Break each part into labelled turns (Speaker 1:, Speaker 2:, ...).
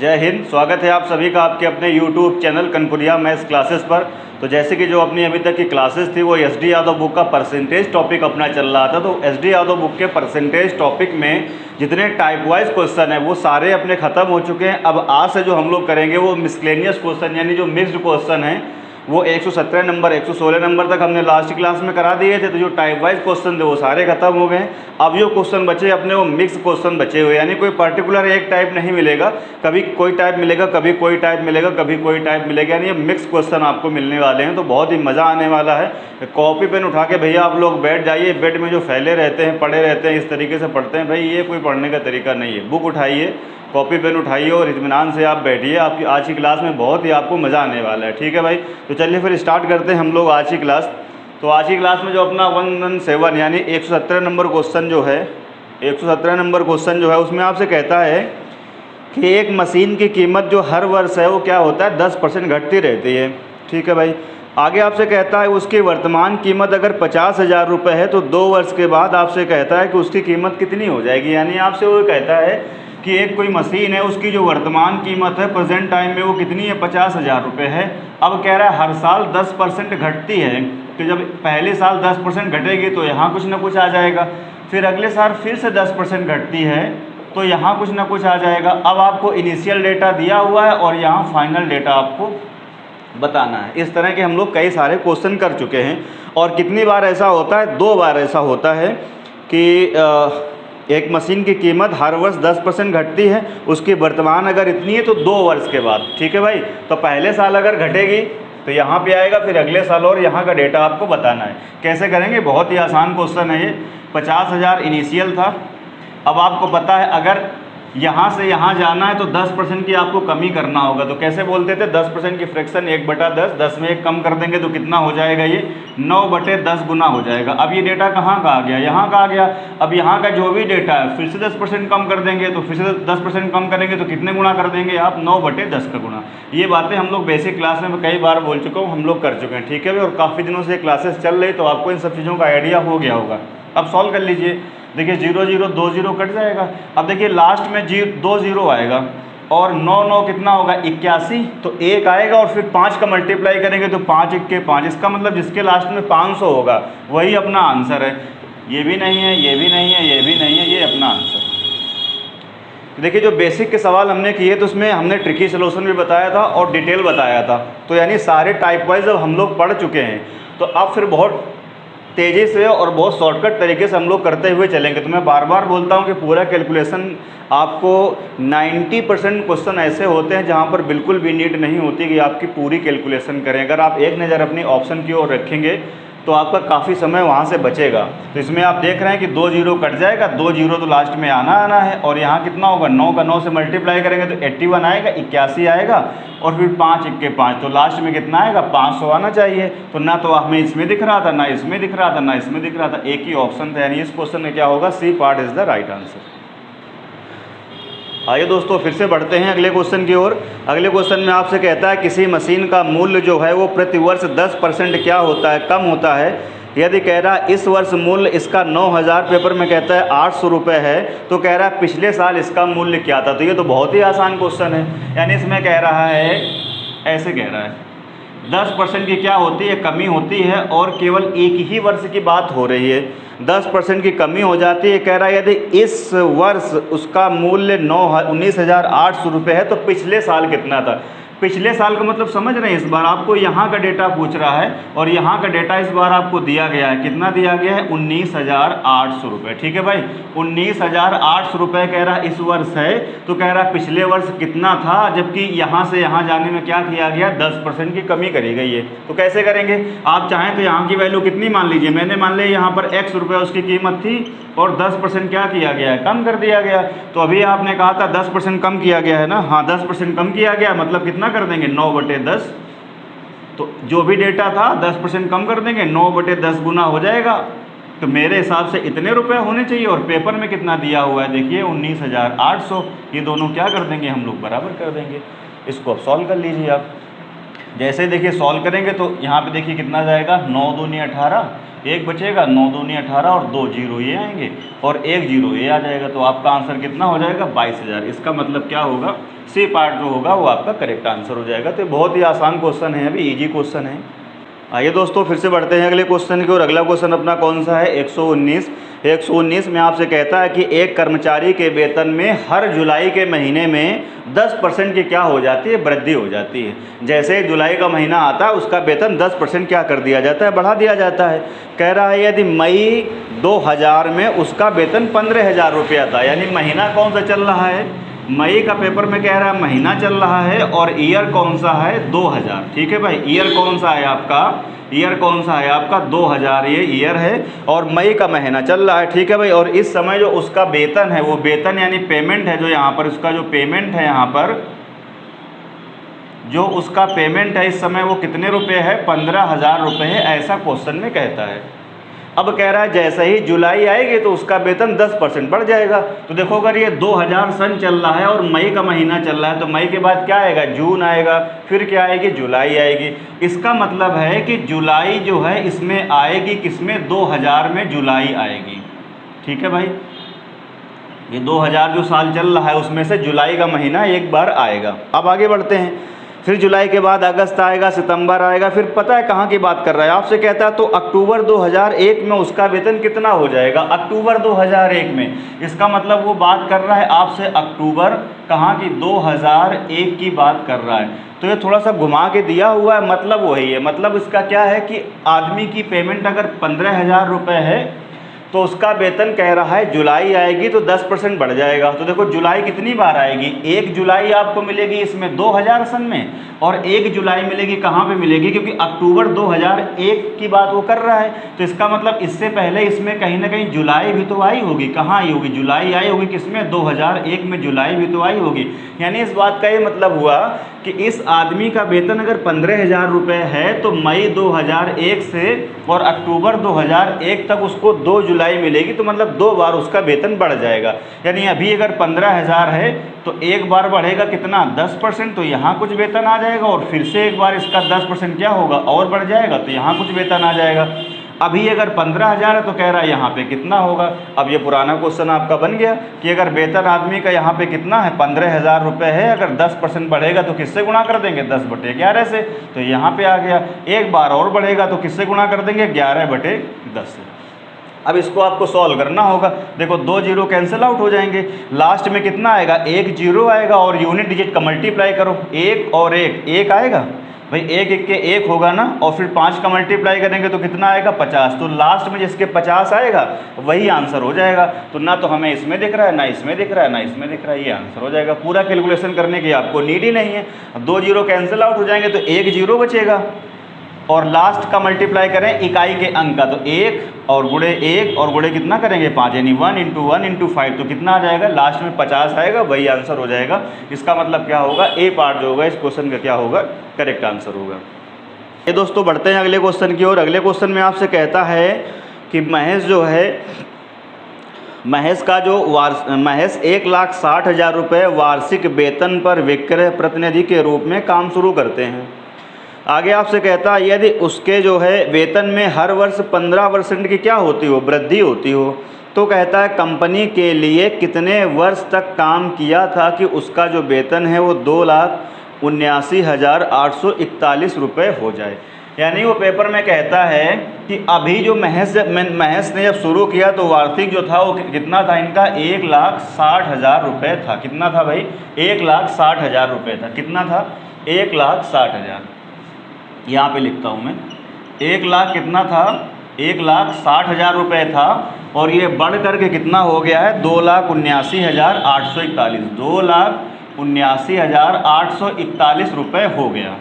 Speaker 1: जय हिंद। स्वागत है आप सभी का आपके अपने YouTube चैनल कनपुरिया मैथ्स क्लासेस पर। तो जैसे कि जो अपनी अभी तक की क्लासेस थी वो एस डी यादव बुक का परसेंटेज टॉपिक अपना चल रहा था। तो एस डी यादव बुक के परसेंटेज टॉपिक में जितने टाइप वाइज क्वेश्चन है वो सारे अपने ख़त्म हो चुके हैं। अब आज से जो हम लोग करेंगे वो मिसलेनियस क्वेश्चन यानी जो मिक्स्ड क्वेश्चन है वो 117 नंबर 116 नंबर तक हमने लास्ट क्लास में करा दिए थे। तो जो टाइप वाइज क्वेश्चन थे वो सारे खत्म हो गए। अब जो क्वेश्चन बचे अपने वो मिक्स क्वेश्चन बचे हुए, यानी कोई पर्टिकुलर एक टाइप नहीं मिलेगा, कभी कोई टाइप मिलेगा, कभी कोई टाइप मिलेगा, कभी कोई टाइप मिलेगा, यानी ये मिक्स क्वेश्चन आपको मिलने वाले हैं। तो बहुत ही मज़ा आने वाला है। कॉपी पेन उठा के भैया आप लोग बैठ जाइए। बेड में जो फैले रहते हैं, पड़े रहते हैं, इस तरीके से पढ़ते हैं, भाई ये कोई पढ़ने का तरीका नहीं है। बुक उठाइए, कॉपी पेन उठाइए और इत्मीनान से आप बैठिए। आपकी आज की क्लास में बहुत ही आपको मज़ा आने वाला है। ठीक है भाई, तो चलिए फिर स्टार्ट करते हैं हम लोग आज की क्लास। तो आज की क्लास में जो अपना 117 यानी 117 नंबर क्वेश्चन जो है, 117 नंबर क्वेश्चन जो है उसमें आपसे कहता है कि एक मशीन की कीमत जो हर वर्ष है वो क्या होता है 10% घटती रहती है। ठीक है भाई, आगे आपसे कहता है उसकी वर्तमान कीमत अगर 50,000 रुपये है तो 2 वर्ष के बाद आपसे कहता है कि उसकी कीमत कितनी हो जाएगी। यानी आपसे वो कहता है कि एक कोई मशीन है उसकी जो वर्तमान कीमत है प्रेजेंट टाइम में वो कितनी है 50,000 रुपये है। अब कह रहा है हर साल 10% घटती है। तो जब पहले साल 10% घटेगी तो यहाँ कुछ ना कुछ आ जाएगा, फिर अगले साल फिर से 10% घटती है तो यहाँ कुछ ना कुछ आ जाएगा। अब आपको इनिशियल डेटा दिया हुआ है और यहाँ फाइनल डेटा आपको बताना है। इस तरह के हम लोग कई सारे क्वेश्चन कर चुके हैं। और कितनी बार ऐसा होता है, 2 बार ऐसा होता है कि एक मशीन की कीमत हर वर्ष 10% घटती है, उसकी वर्तमान अगर इतनी है तो 2 वर्ष के बाद। ठीक है भाई, तो पहले साल अगर घटेगी तो यहाँ पे आएगा, फिर अगले साल और यहाँ का डेटा आपको बताना है। कैसे करेंगे, बहुत ही आसान क्वेश्चन है ये। 50,000 इनिशियल था। अब आपको पता है अगर यहाँ से यहाँ जाना है तो 10% की आपको कमी करना होगा। तो कैसे बोलते थे, 10% की फ्रैक्शन 1/10, 10 में 1 कम कर देंगे तो कितना हो जाएगा, ये 9/10 गुना हो जाएगा। अब ये डेटा कहाँ का आ गया, यहाँ का आ गया। अब यहाँ का जो भी डेटा है फिर से 10% कम कर देंगे, तो फिर से 10% कम करेंगे तो कितने गुना कर देंगे आप, 9/10 का गुना। ये बातें हम लोग बेसिक क्लास में कई बार बोल चुका हूँ, हम लोग कर चुके हैं। ठीक है भाई, और काफ़ी दिनों से क्लासेस चल रही तो आपको इन सब चीज़ों का आइडिया हो गया होगा। अब सॉल्व कर लीजिए। देखिए 0 0 2 0 कट जाएगा। अब देखिए लास्ट में 2 0 आएगा और 9 9 कितना होगा 81, तो 1 आएगा और फिर 5 का मल्टीप्लाई करेंगे तो 5 1 के 5। इसका मतलब जिसके लास्ट में 500 होगा वही अपना आंसर है। ये भी नहीं है, ये भी नहीं है, ये भी नहीं है, ये अपना आंसर। तो देखिए जो बेसिक के सवाल हमने किए तो उसमें हमने ट्रिकी सलूशन भी बताया था और डिटेल बताया था। तो यानी सारे टाइप वाइज अब हम लोग पढ़ चुके हैं। तो अब फिर बहुत तेज़ी से और बहुत शॉर्टकट तरीके से हम लोग करते हुए चलेंगे। तो मैं बार बार बोलता हूँ कि पूरा कैलकुलेशन आपको 90% क्वेश्चन ऐसे होते हैं जहाँ पर बिल्कुल भी नीड नहीं होती कि आपकी पूरी कैलकुलेशन करें। अगर आप एक नज़र अपनी ऑप्शन की ओर रखेंगे तो आपका काफ़ी समय वहाँ से बचेगा। तो इसमें आप देख रहे हैं कि 2 0 कट जाएगा, 2 0 तो लास्ट में आना है। और यहाँ कितना होगा, 9 का 9 से मल्टीप्लाई करेंगे तो 81 आएगा, 81 आएगा और फिर 5 1 के 5, तो लास्ट में कितना आएगा 500 आना चाहिए। तो ना तो हमें इसमें दिख रहा था, ना इसमें दिख रहा था, ना इसमें दिख रहा था, एक ही ऑप्शन था। यानी इस क्वेश्चन में क्या होगा, C part is the right answer. आइए दोस्तों फिर से बढ़ते हैं अगले क्वेश्चन की ओर। अगले क्वेश्चन में आपसे कहता है किसी मशीन का मूल्य जो है वो प्रति वर्ष 10% क्या होता है, कम होता है। यदि कह रहा है इस वर्ष मूल्य इसका 9,000, पेपर में कहता है 800 रुपये है, तो कह रहा है पिछले साल इसका मूल्य क्या था। तो ये तो बहुत ही आसान क्वेश्चन है। यानी इसमें कह रहा है, ऐसे कह रहा है 10% की क्या होती है, कमी होती है और केवल एक ही वर्ष की बात हो रही है। 10% की कमी हो जाती है। कह रहा है यदि इस वर्ष उसका मूल्य 19,800 रुपये है तो पिछले साल कितना था। पिछले साल का मतलब समझ रहे हैं, इस बार आपको यहाँ का डेटा पूछ रहा है और यहाँ का डेटा इस बार आपको दिया गया है। कितना दिया गया है, 19,800 रुपये। ठीक है भाई, 19,800 रुपये कह रहा है इस वर्ष है। तो कह रहा है पिछले वर्ष कितना था, जबकि यहाँ से यहाँ जाने में क्या किया गया, 10% की कमी करी गई है। तो कैसे करेंगे, आप चाहें तो यहाँ की वैल्यू कितनी मान लीजिए, मैंने मान लिया यहाँ पर x रुपये उसकी कीमत थी और 10% क्या किया गया है, कम कर दिया गया। तो अभी आपने कहा था 10% कम किया गया है ना, हाँ 10% कम किया गया, मतलब कितना कर देंगे 9/10। तो जो भी डेटा था 10% कम कर देंगे, 9/10 गुना हो जाएगा। तो मेरे हिसाब से इतने रुपए होने चाहिए और पेपर में कितना दिया हुआ है देखिए 19,800। ये दोनों क्या कर देंगे हम लोग, बराबर कर देंगे। इसको अब सॉल्व कर लीजिए आप। जैसे देखिए सॉल्व करेंगे तो यहाँ पे देखिए कितना जाएगा, 9 दूनी 18 एक बचेगा, 9 दूनी 18 और 2 जीरो ये आएंगे और 1 जीरो ये आ जाएगा। तो आपका आंसर कितना हो जाएगा? 22,000। इसका मतलब क्या होगा? सी पार्ट जो होगा वो आपका करेक्ट आंसर हो जाएगा। तो बहुत ही आसान क्वेश्चन है, अभी ईजी क्वेश्चन है। आइए दोस्तों फिर से बढ़ते हैं अगले क्वेश्चन की ओर। अगला क्वेश्चन अपना कौन सा है? 119 में आपसे कहता है कि एक कर्मचारी के वेतन में हर जुलाई के महीने में 10% की क्या हो जाती है? वृद्धि हो जाती है। जैसे जुलाई का महीना आता है उसका वेतन 10% क्या कर दिया जाता है? बढ़ा दिया जाता है। कह रहा है यदि मई 2000 में उसका वेतन 15,000 रुपया था, यानी महीना कौन सा चल रहा है? मई का पेपर में कह रहा है महीना चल रहा है और ईयर कौन सा है? 2000। ठीक है भाई, ईयर कौन सा है आपका? ईयर कौन सा है आपका? 2000 ये ईयर है और मई का महीना चल रहा है। ठीक है भाई, और इस समय जो उसका वेतन है वो वेतन यानी पेमेंट है, जो यहाँ पर उसका जो पेमेंट है, यहाँ पर जो उसका पेमेंट है इस समय वो कितने रुपए है? 15,000 रुपये है, ऐसा क्वेश्चन में कहता है। अब कह रहा है जैसे ही जुलाई आएगी तो उसका वेतन 10% बढ़ जाएगा। तो देखो अगर ये 2000 सन चल रहा है और मई का महीना चल रहा है तो मई के बाद क्या आएगा? जून आएगा, फिर क्या आएगी? जुलाई आएगी। इसका मतलब है कि जुलाई जो है इसमें आएगी किसमें? 2000 में जुलाई आएगी। ठीक है भाई, ये 2000 जो साल चल रहा है उसमें से जुलाई का महीना एक बार आएगा। अब आगे बढ़ते हैं। फिर जुलाई के बाद अगस्त आएगा, सितंबर आएगा, फिर पता है कहाँ की बात कर रहा है? आपसे कहता है तो अक्टूबर 2001 में उसका वेतन कितना हो जाएगा? अक्टूबर 2001 में। इसका मतलब वो बात कर रहा है आपसे अक्टूबर कहाँ की? 2001 की बात कर रहा है। तो ये थोड़ा सा घुमा के दिया हुआ है, मतलब वही है। मतलब इसका क्या है कि आदमी की पेमेंट अगर 15,000 रुपये है तो उसका वेतन कह रहा है जुलाई आएगी तो 10% बढ़ जाएगा। तो देखो जुलाई कितनी बार आएगी? 1 जुलाई आपको मिलेगी इसमें 2000 सन में, और 1 जुलाई मिलेगी कहाँ पे मिलेगी? क्योंकि अक्टूबर 2001 की बात वो कर रहा है। तो इसका मतलब इससे पहले इसमें कहीं ना कहीं जुलाई भी तो आई होगी। कहाँ आई होगी? जुलाई आई होगी किसमें? 2001 में जुलाई भी तो आई होगी। यानी इस बात का ये मतलब हुआ कि इस आदमी का वेतन अगर 15,000 रुपये है तो मई 2001 से और अक्टूबर 2001 तक उसको 2 जुलाई मिलेगी, तो मतलब 2 बार उसका वेतन बढ़ जाएगा। यानी अभी अगर 15,000 है तो एक बार बढ़ेगा कितना? 10%, तो यहाँ कुछ वेतन आ जाएगा और फिर से एक बार इसका 10% क्या होगा? और बढ़ जाएगा, तो यहाँ कुछ वेतन आ जाएगा। अभी अगर 15,000 है तो कह रहा है यहाँ पे कितना होगा? अब ये पुराना क्वेश्चन आपका बन गया कि अगर वेतन आदमी का यहाँ पे कितना है? 15,000 रुपये है, अगर 10% बढ़ेगा तो किससे गुणा कर देंगे? 10/11 से। तो यहाँ पे आ गया। एक बार और बढ़ेगा तो किससे गुणा कर देंगे? 11/10 से। अब इसको आपको सॉल्व करना होगा। देखो 2 जीरो कैंसिल आउट हो जाएंगे, लास्ट में कितना आएगा? 1 जीरो आएगा और यूनिट डिजिट का मल्टीप्लाई करो, 1 और 1 आएगा भाई, 1 के 1 होगा ना, और फिर 5 का मल्टीप्लाई करेंगे तो कितना आएगा? 50। तो लास्ट में जिसके 50 आएगा वही आंसर हो जाएगा। तो ना तो हमें इसमें दिख रहा है, ना इसमें दिख रहा है, ना इसमें दिख रहा है, ये आंसर हो जाएगा। पूरा कैलकुलेशन करने की आपको नीड ही नहीं है। 2 जीरो कैंसिल आउट हो जाएंगे तो 1 जीरो बचेगा और लास्ट का मल्टीप्लाई करें इकाई के अंक का, तो 1 और गुणे 1 और गुणे कितना करेंगे? 5, यानी 1 × 1 × 5, तो कितना आ जाएगा? लास्ट में 50 आएगा, वही आंसर हो जाएगा। इसका मतलब क्या होगा? ए पार्ट जो होगा इस क्वेश्चन का क्या होगा? करेक्ट आंसर होगा। ये दोस्तों बढ़ते हैं अगले क्वेश्चन की ओर। अगले क्वेश्चन में आपसे कहता है कि महेश जो है, महेश 1,60,000 रुपये वार्षिक वेतन पर विक्रय प्रतिनिधि के रूप में काम शुरू करते हैं। आगे आपसे कहता है यदि उसके जो है वेतन में हर वर्ष 15% की क्या होती हो? वृद्धि होती हो। तो कहता है कंपनी के लिए कितने वर्ष तक काम किया था कि उसका जो वेतन है वो 2,79,841 रुपये हो जाए। यानी वो पेपर में कहता है कि अभी जो महेश ने जब शुरू किया तो वार्षिक जो था वो कितना था इनका? 1,60,000 रुपये था। कितना था भाई? 1,60,000 रुपये था। कितना था? 1,60,000। यहाँ पे लिखता हूँ मैं, 1 लाख कितना था? 1,60,000 रुपये था और ये बढ़ करके कितना हो गया है? 2,79,841। 2,79,841 रुपये हो गया।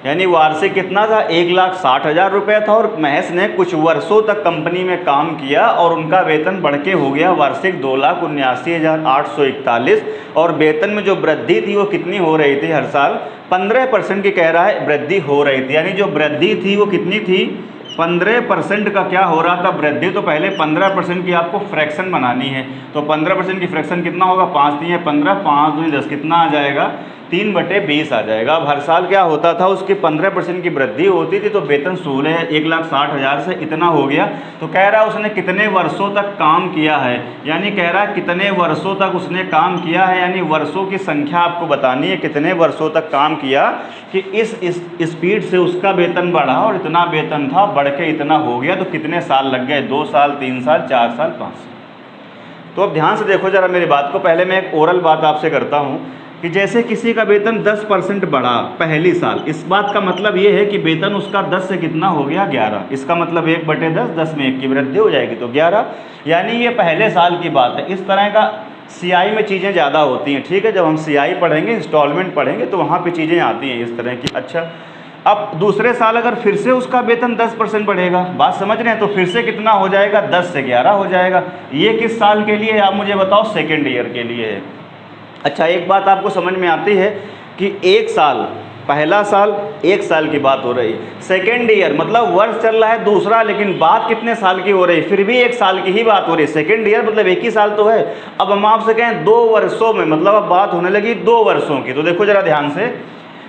Speaker 1: यानी वार्षिक कितना था? 1,60,000 रुपये था और महेश ने कुछ वर्षों तक कंपनी में काम किया और उनका वेतन बढ़ के हो गया वार्षिक 2,79,841। और वेतन में जो वृद्धि थी वो कितनी हो रही थी? हर साल 15% की कह रहा है वृद्धि हो रही थी। यानी जो वृद्धि थी वो कितनी थी? 15% का क्या हो रहा था? वृद्धि। तो पहले 15% की आपको फ्रैक्शन बनानी है। तो 15% की फ्रैक्शन कितना होगा? 5 × 3 = 15, 5 × 2 = 10, कितना आ जाएगा? 3/20 आ जाएगा। अब हर साल क्या होता था, उसकी 15% की वृद्धि होती थी, तो वेतन 1,60,000 से इतना हो गया। तो कह रहा है उसने कितने वर्षों तक काम किया है, यानी कह रहा है कितने वर्षों तक उसने काम किया है, यानी वर्षों की संख्या आपको बतानी है, कितने वर्षों तक काम किया कि इस स्पीड से उसका वेतन बढ़ा और इतना वेतन था बढ़ के इतना हो गया। तो कितने साल लग गए, 2 साल, 3 साल, 4 साल, 5 साल। तो अब ध्यान से देखो जरा मेरी बात को। पहले मैं एक ओरल बात आपसे करता हूँ कि जैसे किसी का वेतन 10% बढ़ा पहली साल, इस बात का मतलब ये है कि वेतन उसका 10 से कितना हो गया, 11। इसका मतलब 1/10, 10 में 1 की वृद्धि हो जाएगी तो 11, यानी ये पहले साल की बात है। इस तरह का सीआई में चीज़ें ज़्यादा होती हैं, ठीक है। जब हम सीआई पढ़ेंगे, इंस्टॉलमेंट पढ़ेंगे, तो वहाँ पे चीज़ें आती हैं इस तरह की। अच्छा, अब दूसरे साल अगर फिर से उसका वेतन 10% बढ़ेगा, बात समझ रहे हैं, तो फिर से कितना हो जाएगा, 10 से 11 हो जाएगा। ये किस साल के लिए है आप मुझे बताओ, सेकेंड ईयर के लिए है। अच्छा, एक बात आपको समझ में आती है कि एक साल, पहला साल, 1 साल की बात हो रही है। सेकेंड ईयर मतलब वर्ष चल रहा है दूसरा, लेकिन बात कितने साल की हो रही है, फिर भी 1 साल की ही बात हो रही है। सेकेंड ईयर मतलब 1 ही साल तो है। अब हम आपसे कहें 2 वर्षों में, मतलब अब बात होने लगी 2 वर्षों की। तो देखो जरा ध्यान से,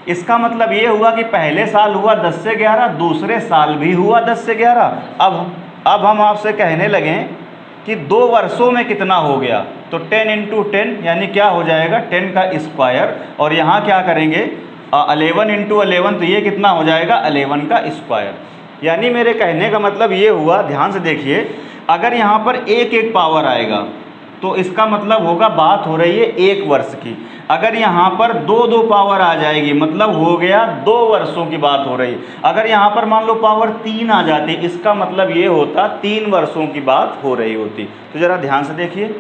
Speaker 1: इसका मतलब ये हुआ कि पहले साल हुआ 10 से 11, दूसरे साल भी हुआ 10 से 11। अब हम आपसे कहने लगें कि 2 वर्षों में कितना हो गया, तो 10 × 10 यानी क्या हो जाएगा, 10 का स्क्वायर, और यहाँ क्या करेंगे 11 × 11, तो ये कितना हो जाएगा, 11 का स्क्वायर। यानी मेरे कहने का मतलब ये हुआ, ध्यान से देखिए, अगर यहाँ पर एक पावर आएगा तो इसका मतलब होगा बात हो रही है 1 वर्ष की। अगर यहाँ पर 2 पावर आ जाएगी मतलब हो गया 2 वर्षों की बात हो रही। अगर यहाँ पर मान लो पावर 3 आ जाती, इसका मतलब ये होता 3 वर्षों की बात हो रही होती। तो ज़रा ध्यान से देखिए,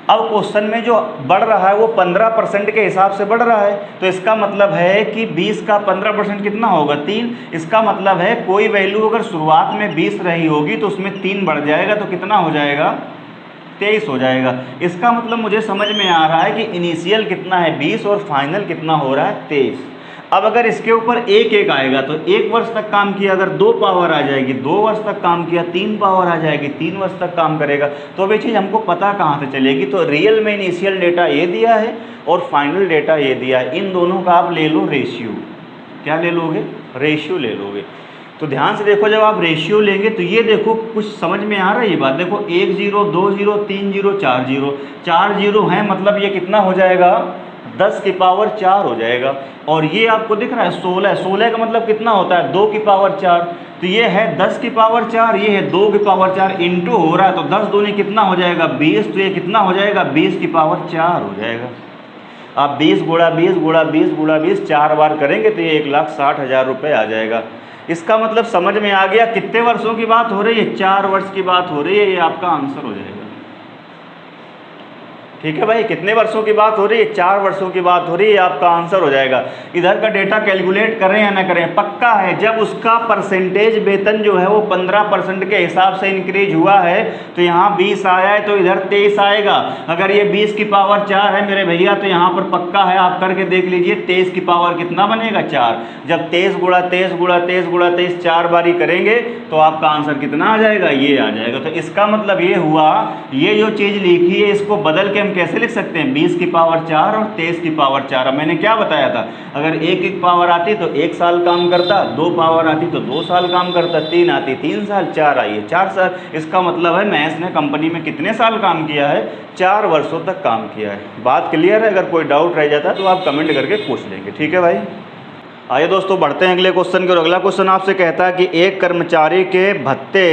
Speaker 1: अब क्वेश्चन में जो बढ़ रहा है वो 15% के हिसाब से बढ़ रहा है, तो इसका मतलब है कि 20 का 15% कितना होगा, 3। इसका मतलब है कोई वैल्यू अगर शुरुआत में 20 रही होगी तो उसमें 3 बढ़ जाएगा, तो कितना हो जाएगा, 23 हो जाएगा। इसका मतलब मुझे समझ में आ रहा है कि इनिशियल कितना है 20 और फाइनल कितना हो रहा है 23। अब अगर इसके ऊपर 1 आएगा तो 1 वर्ष तक काम किया, अगर 2 पावर आ जाएगी 2 वर्ष तक काम किया, 3 पावर आ जाएगी 3 वर्ष तक काम करेगा। तो अब ये चीज़ हमको पता कहाँ से चलेगी, तो रियल में इनिशियल डेटा ये दिया है और फाइनल डेटा ये दिया है, इन दोनों का आप ले लो रेशियो। क्या ले लोगे, रेशियो ले लोगे। तो ध्यान से देखो, जब आप रेशियो लेंगे तो ये देखो कुछ समझ में आ रहा है ये बात। देखो 1 0 2 0 3 0 4 0, 4 0 है, मतलब ये कितना हो जाएगा, 10 की पावर 4 हो जाएगा। और ये आपको दिख रहा है 16, 16 का मतलब कितना होता है, 2 की पावर 4। तो ये है 10 की पावर 4, ये है 2 की पावर 4, इंटू हो रहा है, तो 10 दूनी कितना हो जाएगा 20, तो ये कितना हो जाएगा 20 की पावर 4 हो जाएगा। आप 20 × 20 × 20 × 20 4 बार करेंगे तो ये 1,60,000 रुपये आ जाएगा। इसका मतलब समझ में आ गया कितने वर्षों की बात हो रही है, 4 वर्ष की बात हो रही है, ये आपका आंसर हो जाएगा। ठीक है भाई, कितने वर्षों की बात हो रही है, 4 वर्षों की बात हो रही है, आपका आंसर हो जाएगा। इधर का डेटा कैलकुलेट करें या ना करें, पक्का है जब उसका परसेंटेज वेतन जो है वो 15% के हिसाब से इंक्रीज हुआ है, तो यहाँ 20 आया है तो इधर 23 आएगा। अगर ये 20 की पावर 4 है मेरे भैया, तो यहाँ पर पक्का है, आप करके देख लीजिए 23 की पावर कितना बनेगा 4। जब 23 × 23 × 23 × 23 4 बारी करेंगे तो आपका आंसर कितना आ जाएगा, ये आ जाएगा। तो इसका मतलब ये हुआ, ये जो चीज़ लिखी है इसको बदल के कैसे लिख सकते हैं, 20 की पावर 4 और 23 की पावर 4। अब मैंने क्या बताया था, अगर 1 पावर आती तो 1 साल काम करता, 2 पावर आती तो 2 साल काम करता, 3 आती 3 साल, 4 आई है 4 साल। इसका मतलब है महेश ने कंपनी में कितने साल काम किया है, 4 वर्षों तक काम किया है। बात क्लियर है, अगर कोई डाउट रह जाता है तो आप कमेंट करके पूछ लेंगे। ठीक है भाई, आइए दोस्तों बढ़ते हैं अगले क्वेश्चन की। और अगला क्वेश्चन आपसे कहता है कि एक कर्मचारी के भत्ते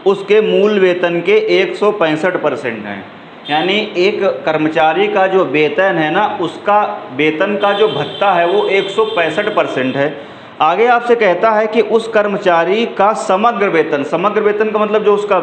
Speaker 1: उसके मूल वेतन के 165% हैं, यानी एक कर्मचारी का जो वेतन है ना, उसका वेतन का जो भत्ता है वो 165% है। आगे आपसे कहता है कि उस कर्मचारी का समग्र वेतन, समग्र वेतन का मतलब जो उसका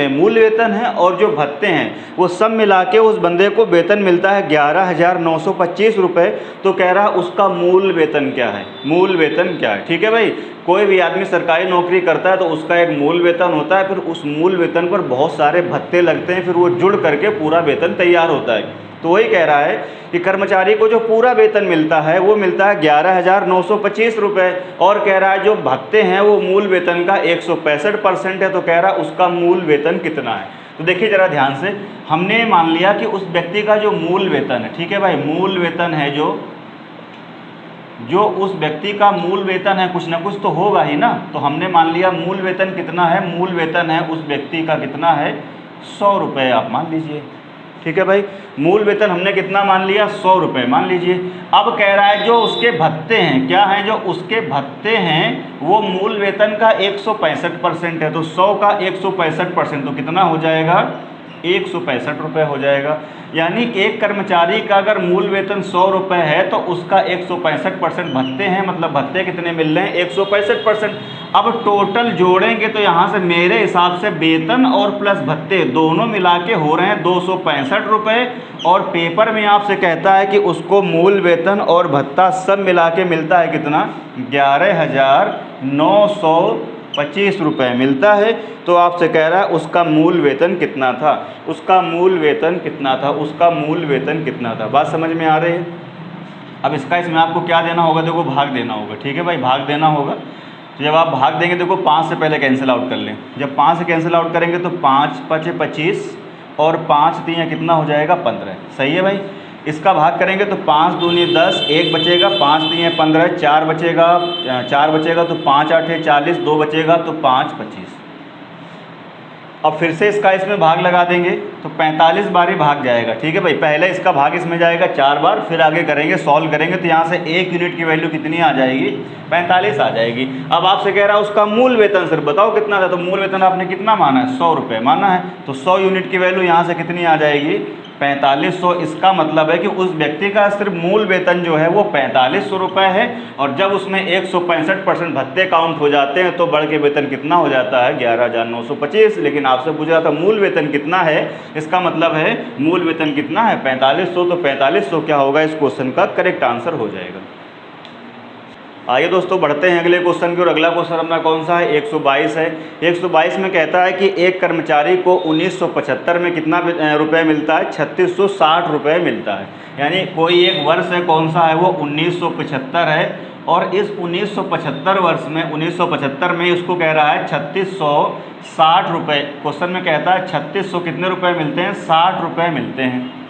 Speaker 1: मूल वेतन है और जो भत्ते हैं वो सब मिला के उस बंदे को वेतन मिलता है 11,925 रुपये। तो कह रहा है उसका मूल वेतन क्या है, मूल वेतन क्या है। ठीक है भाई, कोई भी आदमी सरकारी नौकरी करता है तो उसका एक मूल वेतन होता है, फिर उस मूल वेतन पर बहुत सारे भत्ते लगते हैं, फिर वो जुड़ करके पूरा वेतन तैयार होता है। तो वही कह रहा है कि कर्मचारी को जो पूरा वेतन मिलता है वो मिलता है 11,925 रुपये, और कह रहा है जो भत्ते हैं वो मूल वेतन का 165% है। तो कह रहा है उसका मूल वेतन कितना है। तो देखिए ज़रा ध्यान से, हमने मान लिया कि उस व्यक्ति का जो मूल वेतन है, ठीक है भाई, मूल वेतन है जो उस व्यक्ति का मूल वेतन है, कुछ ना कुछ तो होगा ही ना। तो हमने मान लिया मूल वेतन कितना है, मूल वेतन है उस व्यक्ति का कितना है, 100 रुपये आप मान लीजिए, ठीक है भाई। मूल वेतन हमने कितना मान लिया, 100 रुपये मान लीजिए। अब कह रहा है जो उसके भत्ते हैं, क्या हैं, जो उसके भत्ते हैं वो मूल वेतन का 165% है। तो 100 का 165% तो कितना हो जाएगा, 165 रुपये हो जाएगा। यानी कि एक कर्मचारी का अगर मूल वेतन 100 रुपये है तो उसका 165% भत्ते हैं, मतलब भत्ते कितने मिल रहे हैं, 165%। अब टोटल जोड़ेंगे तो यहाँ से मेरे हिसाब से वेतन और प्लस भत्ते दोनों मिला के हो रहे हैं 265 रुपये। और पेपर में आपसे कहता है कि उसको मूल वेतन और भत्ता सब मिला के मिलता है कितना, 11,925 रुपये मिलता है। तो आपसे कह रहा है उसका मूल वेतन कितना था, उसका मूल वेतन कितना था, उसका मूल वेतन कितना था। बात समझ में आ रही है। अब इसमें आपको क्या देना होगा, देखो भाग देना होगा, ठीक है भाई, भाग देना होगा। तो जब आप भाग देंगे, देखो 5 से पहले कैंसिल आउट कर लें। जब 5 से कैंसिल आउट करेंगे तो 5 5 25 और 5 3 कितना हो जाएगा, 15। सही है भाई। इसका भाग करेंगे तो 5 दूनी 10, 1 बचेगा, 5 3 15, 4 बचेगा, 4 बचेगा तो 5 8 40, 2 बचेगा तो 5 25। अब फिर से इसमें भाग लगा देंगे तो 45 बार ही भाग जाएगा, ठीक है भाई। पहले इसका भाग इसमें जाएगा 4 बार, फिर आगे करेंगे, सॉल्व करेंगे तो यहाँ से 1 यूनिट की वैल्यू कितनी आ जाएगी, 45 आ जाएगी। अब आपसे कह रहा है उसका मूल वेतन सर बताओ कितना था, तो मूल वेतन आपने कितना माना है, 100 रुपये माना है। तो 100 यूनिट की वैल्यू यहाँ से कितनी आ जाएगी, 4500। इसका मतलब है कि उस व्यक्ति का सिर्फ मूल वेतन जो है वो 4500 रुपये है। और जब उसमें 165% भत्ते काउंट हो जाते हैं तो बढ़ के वेतन कितना हो जाता है, 11,925। लेकिन आपसे पूछ रहा था मूल वेतन कितना है, इसका मतलब है मूल वेतन कितना है, 4500। तो 4500 क्या होगा, इस क्वेश्चन का करेक्ट आंसर हो जाएगा। आइए दोस्तों बढ़ते हैं अगले क्वेश्चन की ओर। अगला क्वेश्चन अपना कौन सा है, 122 है। 122 में कहता है कि एक कर्मचारी को 1975 में कितना रुपये मिलता है, 3660 रुपये मिलता है। यानी कोई एक वर्ष है, कौन सा है वो, 1975 है। और इस 1975 वर्ष में 1975 में इसको कह रहा है 3660 रुपये। क्वेश्चन में कहता है 3600 कितने रुपये मिलते हैं, 60 रुपये मिलते हैं।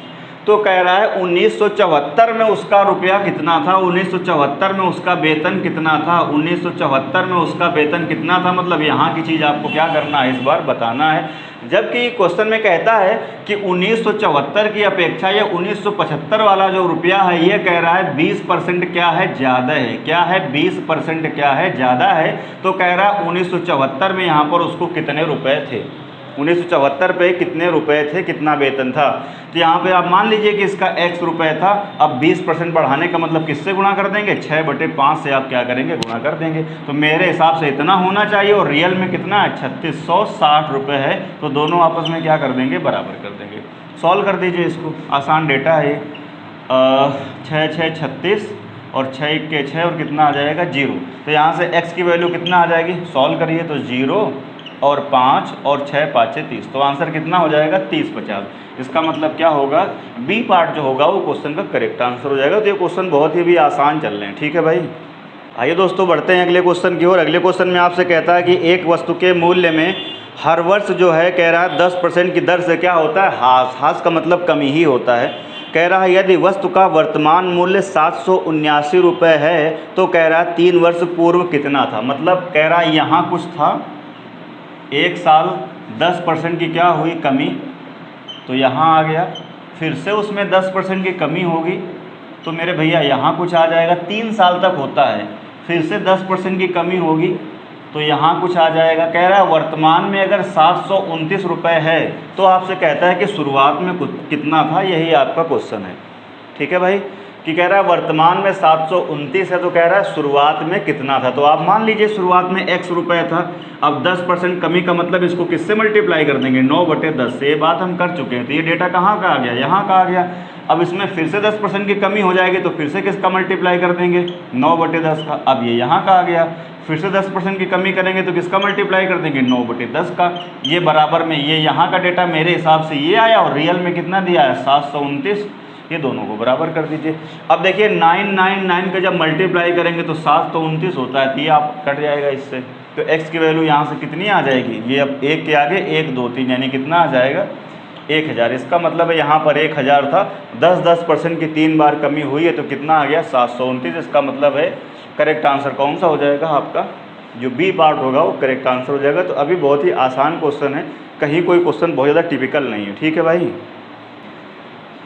Speaker 1: तो कह रहा है 1974 में उसका रुपया कितना था, 1974 में उसका वेतन कितना था, 1974 में उसका वेतन कितना था। मतलब यहाँ की चीज़ आपको क्या करना है, इस बार बताना है। जबकि क्वेश्चन में कहता है कि 1974 की अपेक्षा ये 1975 वाला जो रुपया है ये कह रहा है 20% क्या है, ज़्यादा है। क्या है, 20% क्या है, ज़्यादा है। तो कह रहा है 1974 में यहाँ पर उसको कितने रुपए थे, 1974 पे कितने रुपए थे, कितना वेतन था। तो यहाँ पे आप मान लीजिए कि इसका x रुपये था। अब 20% बढ़ाने का मतलब किससे गुणा कर देंगे, 6/5 से आप क्या करेंगे, गुणा कर देंगे। तो मेरे हिसाब से इतना होना चाहिए। और रियल में कितना है, 3660 रुपये है। तो दोनों आपस में क्या कर देंगे, बराबर कर देंगे। सॉल्व कर दीजिए इसको, आसान डेटा है। 6 6 36 और 6 1 के 6 और कितना आ जाएगा, 0। तो यहाँ से x की वैल्यू कितना आ जाएगी, सॉल्व करिए तो 0 और 5 और 6 5 30। तो आंसर कितना हो जाएगा, 30/50। इसका मतलब क्या होगा, बी पार्ट जो होगा वो क्वेश्चन का करेक्ट आंसर हो जाएगा। तो ये क्वेश्चन बहुत ही भी आसान चल रहे हैं, ठीक है भाई। आइए दोस्तों बढ़ते हैं अगले क्वेश्चन की ओर। अगले क्वेश्चन में आपसे कहता है कि एक वस्तु के मूल्य में हर वर्ष जो है कह रहा है 10% की दर से क्या होता है, ह्रास का मतलब कमी ही होता है। कह रहा है यदि वस्तु का वर्तमान मूल्य 779 रुपये है तो कह रहा है 3 वर्ष पूर्व कितना था। मतलब कह रहा है यहाँ कुछ था, एक साल 10% की क्या हुई, कमी, तो यहाँ आ गया। फिर से उसमें 10% की कमी होगी तो मेरे भैया यहाँ कुछ आ जाएगा। 3 साल तक होता है, फिर से 10% की कमी होगी तो यहाँ कुछ आ जाएगा। कह रहा है वर्तमान में अगर 729 रुपये है तो आपसे कहता है कि शुरुआत में कितना था, यही आपका क्वेश्चन है, ठीक है भाई। कि कह रहा है वर्तमान में 729 है तो कह रहा है शुरुआत में कितना था। तो आप मान लीजिए शुरुआत में x रुपये था। अब 10% कमी का मतलब इसको किससे मल्टीप्लाई कर देंगे, 9/10 से। ये बात हम कर चुके हैं। तो ये डेटा कहाँ का आ गया, यहाँ का आ गया। अब इसमें फिर से 10% की कमी हो जाएगी तो फिर से किसका मल्टीप्लाई कर देंगे, 9/10 का। अब ये यहाँ का आ गया। फिर से 10% की कमी करेंगे तो किसका मल्टीप्लाई कर देंगे, 9/10 का। ये बराबर में ये यहाँ का डेटा मेरे हिसाब से ये आया और रियल में कितना दिया है, 729। ये दोनों को बराबर कर दीजिए। अब देखिए 999 का जब मल्टीप्लाई करेंगे तो 729 होता है, तो ये आप कट जाएगा इससे। तो x की वैल्यू यहाँ से कितनी आ जाएगी, ये अब 1 के आगे 1 2 3 यानी कितना आ जाएगा 1000। इसका मतलब है यहाँ पर 1000 था, 10% की 3 बार कमी हुई है तो कितना आ गया 729। इसका मतलब है करेक्ट आंसर कौन सा हो जाएगा आपका, जो बी पार्ट होगा वो करेक्ट आंसर हो जाएगा। तो अभी बहुत ही आसान क्वेश्चन है, कहीं कोई क्वेश्चन बहुत ज़्यादा टिपिकल नहीं है। ठीक है भाई,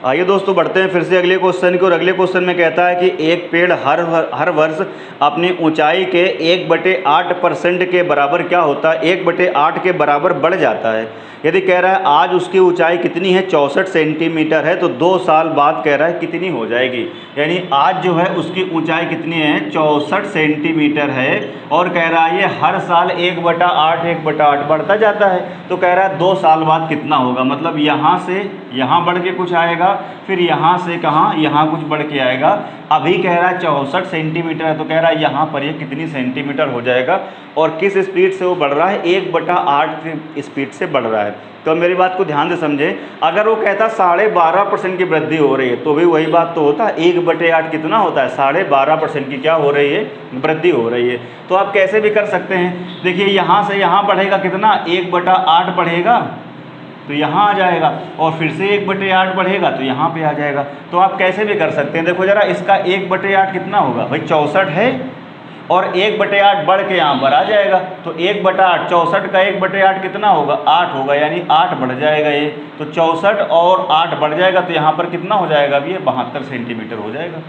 Speaker 1: आइए दोस्तों बढ़ते हैं फिर से अगले क्वेश्चन की। और अगले क्वेश्चन में कहता है कि एक पेड़ हर वर्ष अपनी ऊंचाई के 1/8% के बराबर क्या होता है, 1/8 के बराबर बढ़ जाता है। यदि कह रहा है आज उसकी ऊंचाई कितनी है 64 सेंटीमीटर है, तो 2 साल बाद कह रहा है कितनी हो जाएगी। यानी आज जो है उसकी ऊंचाई कितनी है 64 सेंटीमीटर है, और कह रहा है ये हर साल 1/8 बढ़ता जाता है। तो कह रहा है 2 साल बाद कितना होगा, मतलब यहाँ से यहाँ बढ़ के कुछ आएगा, फिर यहाँ से कहाँ यहाँ कुछ बढ़ के आएगा। अभी कह रहा है 64 सेंटीमीटर है, तो कह रहा है यहाँ पर ये कितनी सेंटीमीटर हो जाएगा, और किस स्पीड से वो बढ़ रहा है 1/8 की स्पीड से बढ़ रहा है। तो मेरी बात को ध्यान से समझे, अगर वो कहता 12.5% की वृद्धि हो रही है तो भी वही बात तो होता, 1/8 कितना होता है 12.5% की क्या हो रही है वृद्धि हो रही है। तो आप कैसे भी कर सकते हैं, देखिए यहाँ से यहाँ बढ़ेगा कितना 1/8 बढ़ेगा तो यहाँ आ जाएगा, और फिर से 1/8 बढ़ेगा तो यहाँ पे आ जाएगा। तो आप कैसे भी कर सकते हैं। देखो जरा इसका 1/8 कितना होगा भाई 64 है, और 1/8 बढ़ के यहाँ पर आ जाएगा, तो 1/8 64 का 1/8 कितना होगा 8 होगा, यानी 8 बढ़ जाएगा ये। तो 64 और 8 बढ़ जाएगा तो यहाँ पर कितना हो जाएगा, अभी ये 72 सेंटीमीटर हो जाएगा।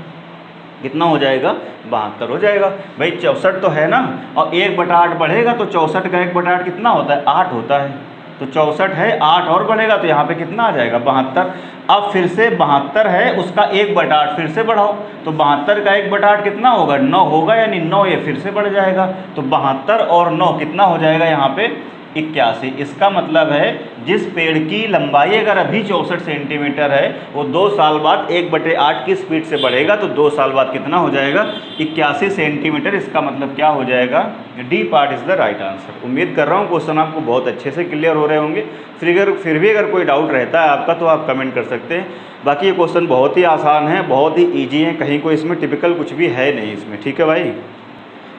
Speaker 1: कितना हो जाएगा 72 हो जाएगा। भाई 64 तो है ना, और 1/8 बढ़ेगा तो 64 का 1/8 कितना होता है 8 होता है। तो 64 है 8 और बढ़ेगा तो यहाँ पे कितना आ जाएगा 72। अब फिर से 72 है उसका 1/8 फिर से बढ़ाओ, तो 72 का 1/8 कितना होगा 9 होगा, यानी 9 ये फिर से बढ़ जाएगा। तो 72 और 9 कितना हो जाएगा यहाँ पे 81। इसका मतलब है जिस पेड़ की लंबाई अगर अभी 64 सेंटीमीटर है वो 2 साल बाद 1/8 की स्पीड से बढ़ेगा, तो 2 साल बाद कितना हो जाएगा 81 सेंटीमीटर। इसका मतलब क्या हो जाएगा, D part is the right answer. उम्मीद कर रहा हूँ क्वेश्चन आपको बहुत अच्छे से क्लियर हो रहे होंगे। फिर भी अगर कोई डाउट रहता है आपका तो आप कमेंट कर सकते हैं। बाकी ये क्वेश्चन बहुत ही आसान है, बहुत ही ईजी है, कहीं कोई इसमें टिपिकल कुछ भी है नहीं इसमें। ठीक है भाई,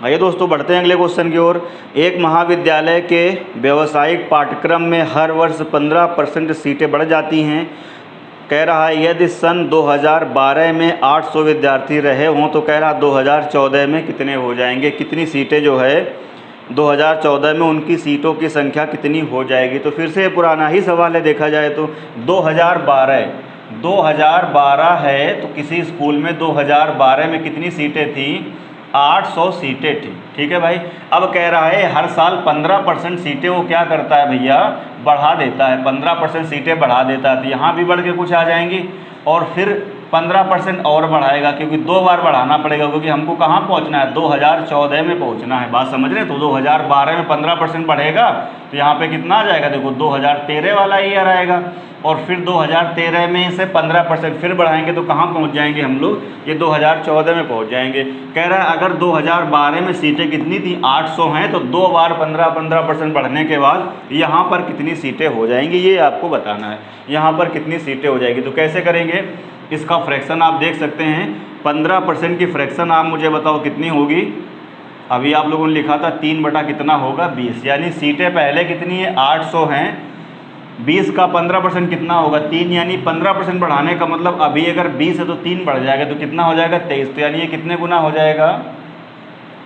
Speaker 1: आइए दोस्तों बढ़ते हैं अगले क्वेश्चन की ओर। एक महाविद्यालय के व्यावसायिक पाठ्यक्रम में हर वर्ष 15% सीटें बढ़ जाती हैं। कह रहा है यदि सन 2012 में 800 विद्यार्थी रहे हों तो कह रहा 2014 में कितने हो जाएंगे, कितनी सीटें जो है 2014 में उनकी सीटों की संख्या कितनी हो जाएगी। तो फिर से पुराना ही सवाल है, देखा जाए तो 2012 है तो किसी स्कूल में 2012 में कितनी सीटें थी 800 सीटें थी। ठीक है भाई, अब कह रहा है हर साल 15% सीटें वो क्या करता है भैया बढ़ा देता है, 15% सीटें बढ़ा देता है। तो यहाँ भी बढ़ के कुछ आ जाएंगी, और फिर 15% और बढ़ाएगा, क्योंकि 2 बार बढ़ाना पड़ेगा, क्योंकि हमको कहाँ पहुँचना है 2014 में पहुँचना है। बात समझ रहे हैं। तो 2012 में 15% बढ़ेगा तो यहाँ पे कितना आ जाएगा, देखो 2013 वाला ईयर आएगा, और फिर 2013 में से 15% फिर बढ़ाएंगे तो कहाँ पहुँच जाएंगे हम लोग, ये 2014 में पहुँच जाएंगे। कह रहा है अगर 2012 में सीटें कितनी थी 800 हैं, तो 2 बार 15% बढ़ने के बाद यहाँ पर कितनी सीटें हो जाएंगी ये आपको बताना है। यहाँ पर कितनी सीटें हो जाएगी, तो कैसे करेंगे, इसका फ्रैक्शन आप देख सकते हैं। 15% की फ्रैक्शन आप मुझे बताओ कितनी होगी। अभी आप लोगों ने लिखा था 3 बटा कितना होगा 20, यानी सीटें पहले कितनी है 800 हैं, 20 का 15% कितना होगा 3, यानी 15% बढ़ाने का मतलब अभी अगर 20 है तो 3 बढ़ जाएगा तो कितना हो जाएगा 23। तो यानी ये कितने गुना हो जाएगा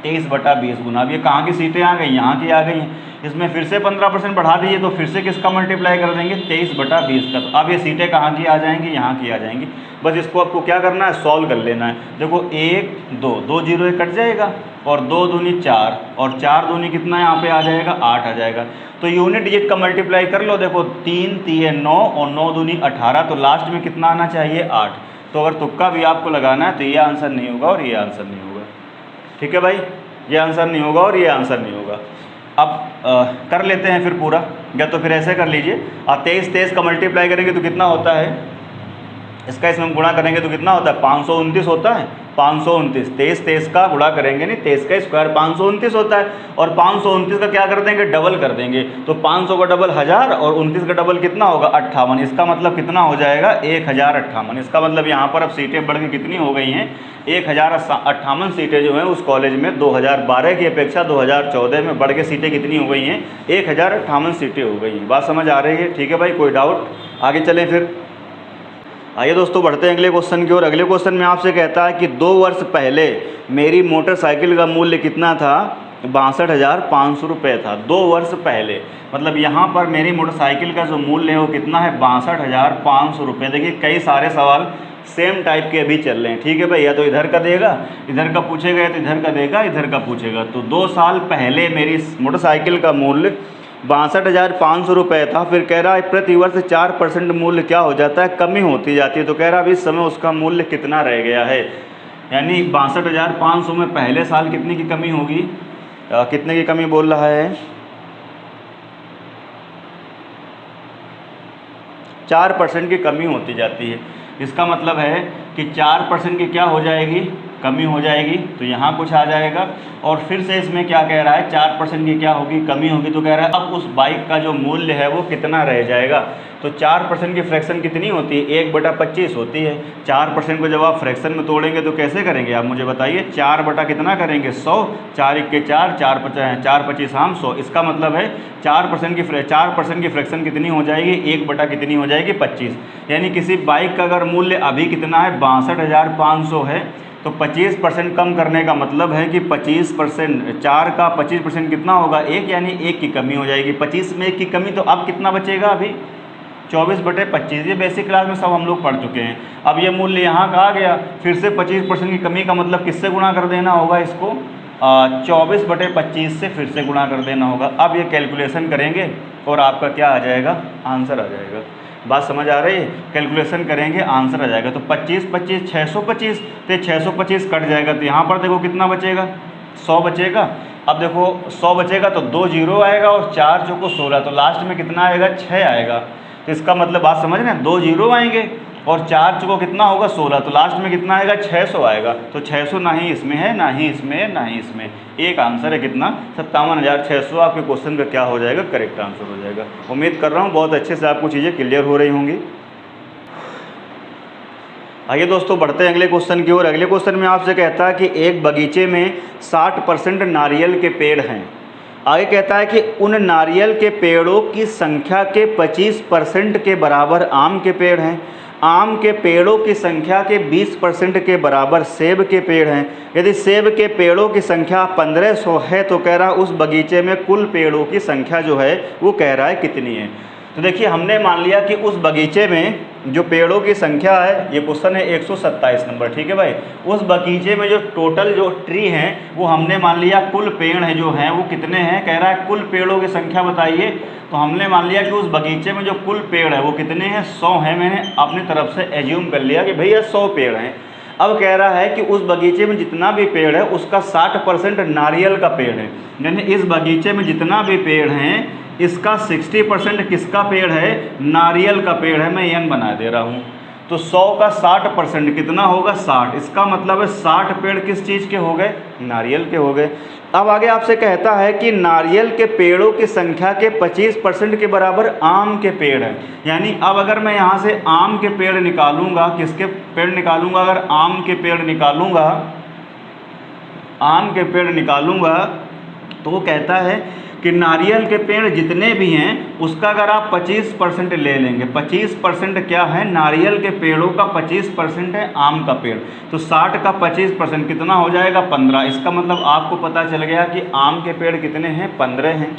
Speaker 1: 23 बटा 20 गुना। अब ये कहाँ की सीटें आ गई, यहाँ की आ गई हैं। इसमें फिर से 15% बढ़ा दीजिए तो फिर से किसका मल्टीप्लाई कर देंगे 23 बटा 20 का। तो अब ये सीटें कहाँ की आ जाएंगी, यहाँ की आ जाएंगी। बस इसको आपको क्या करना है, सॉल्व कर लेना है। देखो 1 2 जीरो कट जाएगा, और 2 दूनी 4, और 4 दूनी कितना यहाँ पे आ जाएगा 8 आ जाएगा। तो यूनिट डिजिट का मल्टीप्लाई कर लो, देखो 3 3 9 और 9 दूनी 18, तो लास्ट में कितना आना चाहिए 8। तो अगर तुक्का भी आपको लगाना है तो ये आंसर नहीं होगा और ये आंसर नहीं होगा। ठीक है भाई, ये आंसर नहीं होगा और ये आंसर नहीं होगा। अब कर लेते हैं फिर पूरा, या तो फिर ऐसे कर लीजिए, आप 23 का मल्टीप्लाई करेंगे तो कितना होता है इसका इसमें हम गुणा करेंगे तो कितना होता है, 529 होता है, 529, 23 का गुणा करेंगे नहीं, 23 का स्क्वायर 529 होता है, और 529 का क्या कर देंगे, डबल कर देंगे, तो 500 का डबल 1000 और 29 का डबल कितना होगा, 58। इसका मतलब कितना हो जाएगा, 1058। इसका मतलब यहाँ पर अब सीटें बढ़ के कितनी हो गई हैं, 1058 सीटें जो हैं उस कॉलेज में 2012 की अपेक्षा 2014 में बढ़ के सीटें कितनी हो गई हैं, 1058 सीटें हो गई हैं। बात समझ आ रही है, ठीक है भाई, कोई डाउट? आगे चलें फिर। आइए दोस्तों बढ़ते हैं अगले क्वेश्चन की ओर। अगले क्वेश्चन में आपसे कहता है कि 2 वर्ष पहले मेरी मोटरसाइकिल का मूल्य कितना था, 62,500 रुपये था। 2 वर्ष पहले मतलब यहाँ पर मेरी मोटरसाइकिल का जो मूल्य है वो कितना है, 62,500 रुपये। देखिए कई सारे सवाल सेम टाइप के अभी चल रहे हैं, ठीक है भाई, या तो इधर का देगा, इधर का पूछेगा, या तो इधर का देगा, इधर का पूछेगा। तो 2 साल पहले मेरी मोटरसाइकिल का मूल्य 62,500 रुपये था। फिर कह रहा है प्रतिवर्ष 4% मूल्य क्या हो जाता है, कमी होती जाती है। तो कह रहा है अभी इस समय उसका मूल्य कितना रह गया है, यानी 62,500 में पहले साल कितने की कमी होगी, कितने की कमी बोल रहा है, 4% की कमी होती जाती है। इसका मतलब है कि 4% की क्या हो जाएगी, कमी हो जाएगी। तो यहाँ कुछ आ जाएगा, और फिर से इसमें क्या कह रहा है, 4% की क्या होगी, कमी होगी। तो कह रहा है अब उस बाइक का जो मूल्य है वो कितना रह जाएगा। तो 4% की फ्रैक्शन कितनी होती है, 1/25 होती है। 4% को जब आप फ्रैक्शन में तोड़ेंगे तो कैसे करेंगे आप मुझे बताइए, 4 बटा कितना करेंगे, 100, 4 1 के 4, 4 25 हम 100। इसका मतलब है 4% की फ्रैक्शन कितनी हो जाएगी, 1 बटा कितनी हो जाएगी, 25। यानी किसी बाइक का अगर मूल्य अभी कितना है, 62,500 है, तो 25% कम करने का मतलब है कि 25%, 4 का 25% कितना होगा, 1, यानी 1 की कमी हो जाएगी। 25 में 1 की कमी, तो अब कितना बचेगा, अभी 24/25। ये बेसिक क्लास में सब हम लोग पढ़ चुके हैं। अब ये मूल्य यहाँ का आ गया, फिर से 25% की कमी का मतलब किससे गुणा कर देना होगा, इसको 24/25 से फिर से गुणा कर देना होगा। अब ये कैलकुलेशन करेंगे और आपका क्या आ जाएगा, आंसर आ जाएगा। बात समझ आ रही है, कैलकुलेशन करेंगे आंसर आ जाएगा। तो 25 25 625, तो 625 कट जाएगा, तो यहाँ पर देखो कितना बचेगा, 100 बचेगा। अब देखो 100 बचेगा तो 2 जीरो आएगा और 4 चौको 16, तो लास्ट में कितना आएगा, 6 आएगा। तो इसका मतलब बात समझ रहे हैं, 2 जीरो आएंगे और 4 चौको कितना होगा, 16, तो लास्ट में कितना आएगा, 600 आएगा। तो 600 ना ही इसमें है, ना ही इसमें है, ना ही इसमें। एक आंसर है कितना, 57,600 आपके क्वेश्चन का क्या हो जाएगा, करेक्ट आंसर हो जाएगा। उम्मीद कर रहा हूँ बहुत अच्छे से आपको चीज़ें क्लियर हो रही होंगी। आइए दोस्तों बढ़ते हैं अगले क्वेश्चन की ओर। अगले क्वेश्चन में आपसे कहता है कि एक बगीचे में 60% नारियल के पेड़ हैं। आगे कहता है कि उन नारियल के पेड़ों की संख्या के 25% के बराबर आम के पेड़ हैं। आम के पेड़ों की संख्या के 20% के बराबर सेब के पेड़ हैं। यदि सेब के पेड़ों की संख्या 1500 है तो कह रहा है उस बगीचे में कुल पेड़ों की संख्या जो है वो कह रहा है कितनी है। तो देखिए हमने मान लिया कि उस बगीचे में जो पेड़ों की संख्या है, ये क्वेश्चन है 127 नंबर, ठीक है भाई। उस बगीचे में जो टोटल जो ट्री हैं वो हमने मान लिया कुल पेड़ है जो हैं वो कितने हैं, कह रहा है कुल पेड़ों की संख्या बताइए। तो हमने मान लिया कि उस बगीचे में जो कुल पेड़ है वो कितने हैं, 100 हैं। मैंने अपनी तरफ से एज्यूम कर लिया कि भैया 100 पेड़ हैं। अब कह रहा है कि उस बगीचे में जितना भी पेड़ है उसका 60% नारियल का पेड़ है। यानी इस बगीचे में जितना भी पेड़ हैं इसका 60% किसका पेड़ है, नारियल का पेड़ है। मैं एन बना दे रहा हूँ। तो 100 का 60% कितना होगा, 60। इसका मतलब है 60 पेड़ किस चीज़ के हो गए, नारियल के हो गए। अब आगे आपसे कहता है कि नारियल के पेड़ों की संख्या के 25% के बराबर आम के पेड़ हैं। यानी अब अगर मैं यहाँ से आम के पेड़ निकालूंगा, किसके पेड़ निकालूंगा, अगर आम के पेड़ निकालूंगा, आम के पेड़ निकालूंगा तो वो कहता है कि नारियल के पेड़ जितने भी हैं उसका अगर आप 25% ले लेंगे, 25% क्या है, नारियल के पेड़ों का 25% है आम का पेड़, तो 60 का 25% कितना हो जाएगा, 15। इसका मतलब आपको पता चल गया कि आम के पेड़ कितने हैं, 15 हैं।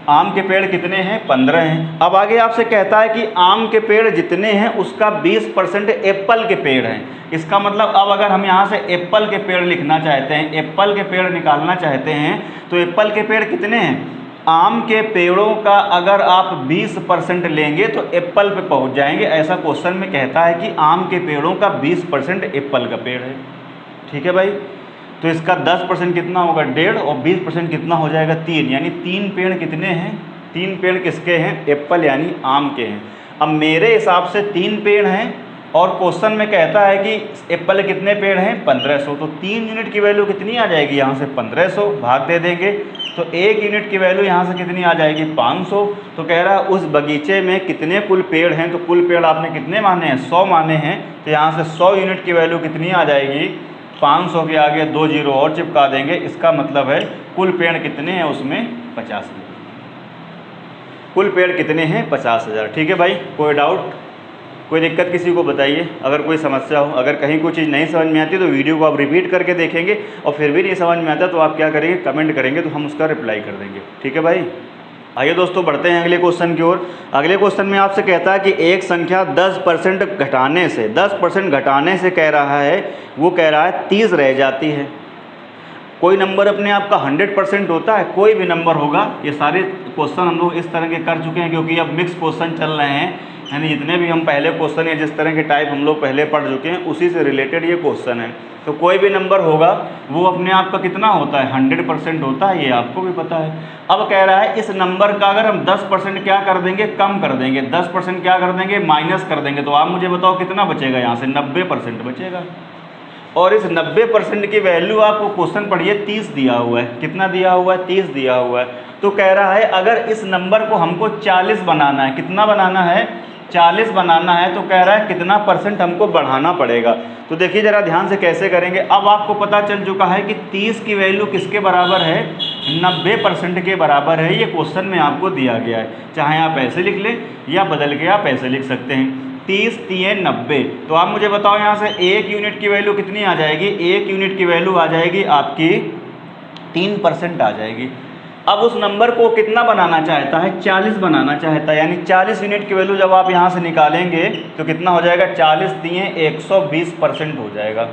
Speaker 1: आम के पेड़ कितने हैं, 15 हैं। अब आगे आपसे कहता है कि आम के पेड़ जितने हैं उसका 20% एप्पल के पेड़ हैं। इसका मतलब अब अगर हम यहाँ से एप्पल के पेड़ लिखना चाहते हैं, एप्पल के पेड़ निकालना चाहते हैं, तो एप्पल के पेड़ कितने हैं, आम के पेड़ों का अगर आप 20% लेंगे तो एप्पल पे पहुँच जाएंगे। ऐसा क्वेश्चन में कहता है कि आम के पेड़ों का 20% एप्पल का पेड़ है, ठीक है भाई। तो इसका 10% कितना होगा, 1.5, और 20% कितना हो जाएगा, 3। यानी 3 पेड़ कितने हैं, 3 पेड़ किसके हैं, एप्पल यानी आम के हैं। अब मेरे हिसाब से 3 पेड़ हैं और क्वेश्चन में कहता है कि एप्पल कितने पेड़ हैं 1500, तो 3 यूनिट की वैल्यू कितनी आ जाएगी यहाँ से 1500 भाग दे देंगे, तो 1 यूनिट की वैल्यू यहाँ से कितनी आ जाएगी 500। तो कह रहा है उस बगीचे में कितने कुल पेड़ हैं, तो कुल पेड़ आपने कितने माने हैं 100 माने हैं, तो यहाँ से 100 यूनिट की वैल्यू कितनी आ जाएगी 500 के आगे 2 जीरो और चिपका देंगे। इसका मतलब है कुल पेड़ कितने हैं उसमें 50,000, कुल पेड़ कितने हैं 50,000। ठीक है भाई, कोई डाउट, कोई दिक्कत किसी को बताइए, अगर कोई समस्या हो। अगर कहीं कोई चीज़ नहीं समझ में आती तो वीडियो को आप रिपीट करके देखेंगे और फिर भी नहीं समझ में आता तो आप क्या करेंगे कमेंट करेंगे, तो हम उसका रिप्लाई कर देंगे। ठीक है भाई, आइए दोस्तों बढ़ते हैं अगले क्वेश्चन की ओर। अगले क्वेश्चन में आपसे कहता है कि एक संख्या 10% घटाने से 10% घटाने से कह रहा है, वो कह रहा है 30 रह जाती है। कोई नंबर अपने आप का 100% होता है, कोई भी नंबर होगा। ये सारे क्वेश्चन हम लोग इस तरह के कर चुके हैं क्योंकि अब मिक्स क्वेश्चन चल रहे हैं, यानी जितने भी हम पहले क्वेश्चन या जिस तरह के टाइप हम लोग पहले पढ़ चुके हैं उसी से रिलेटेड ये क्वेश्चन है। तो कोई भी नंबर होगा वो अपने आप का कितना होता है 100% होता है, ये आपको भी पता है। अब कह रहा है इस नंबर का अगर हम 10% क्या कर देंगे कम कर देंगे, 10% क्या कर देंगे माइनस कर देंगे, तो आप मुझे बताओ कितना बचेगा यहाँ से 90% बचेगा। और इस 90% की वैल्यू आपको क्वेश्चन पढ़िए 30 दिया हुआ है, कितना दिया हुआ है 30 दिया हुआ है। तो कह रहा है अगर इस नंबर को हमको 40 बनाना है, कितना बनाना है 40 बनाना है, तो कह रहा है कितना % हमको बढ़ाना पड़ेगा। तो देखिए ज़रा ध्यान से कैसे करेंगे। अब आपको पता चल चुका है कि 30 की वैल्यू किसके बराबर है 90% के बराबर है। ये क्वेश्चन में आपको दिया गया है, चाहे आप ऐसे लिख लें या बदल के आप ऐसे लिख सकते हैं 30 3 90। तो आप मुझे बताओ यहाँ से 1 यूनिट की वैल्यू कितनी आ जाएगी, 1 यूनिट की वैल्यू आ जाएगी आपकी 3% आ जाएगी। अब उस नंबर को कितना बनाना चाहता है 40 बनाना चाहता है, यानी 40 यूनिट की वैल्यू जब आप यहाँ से निकालेंगे तो कितना हो जाएगा 40 दिए 120% हो जाएगा।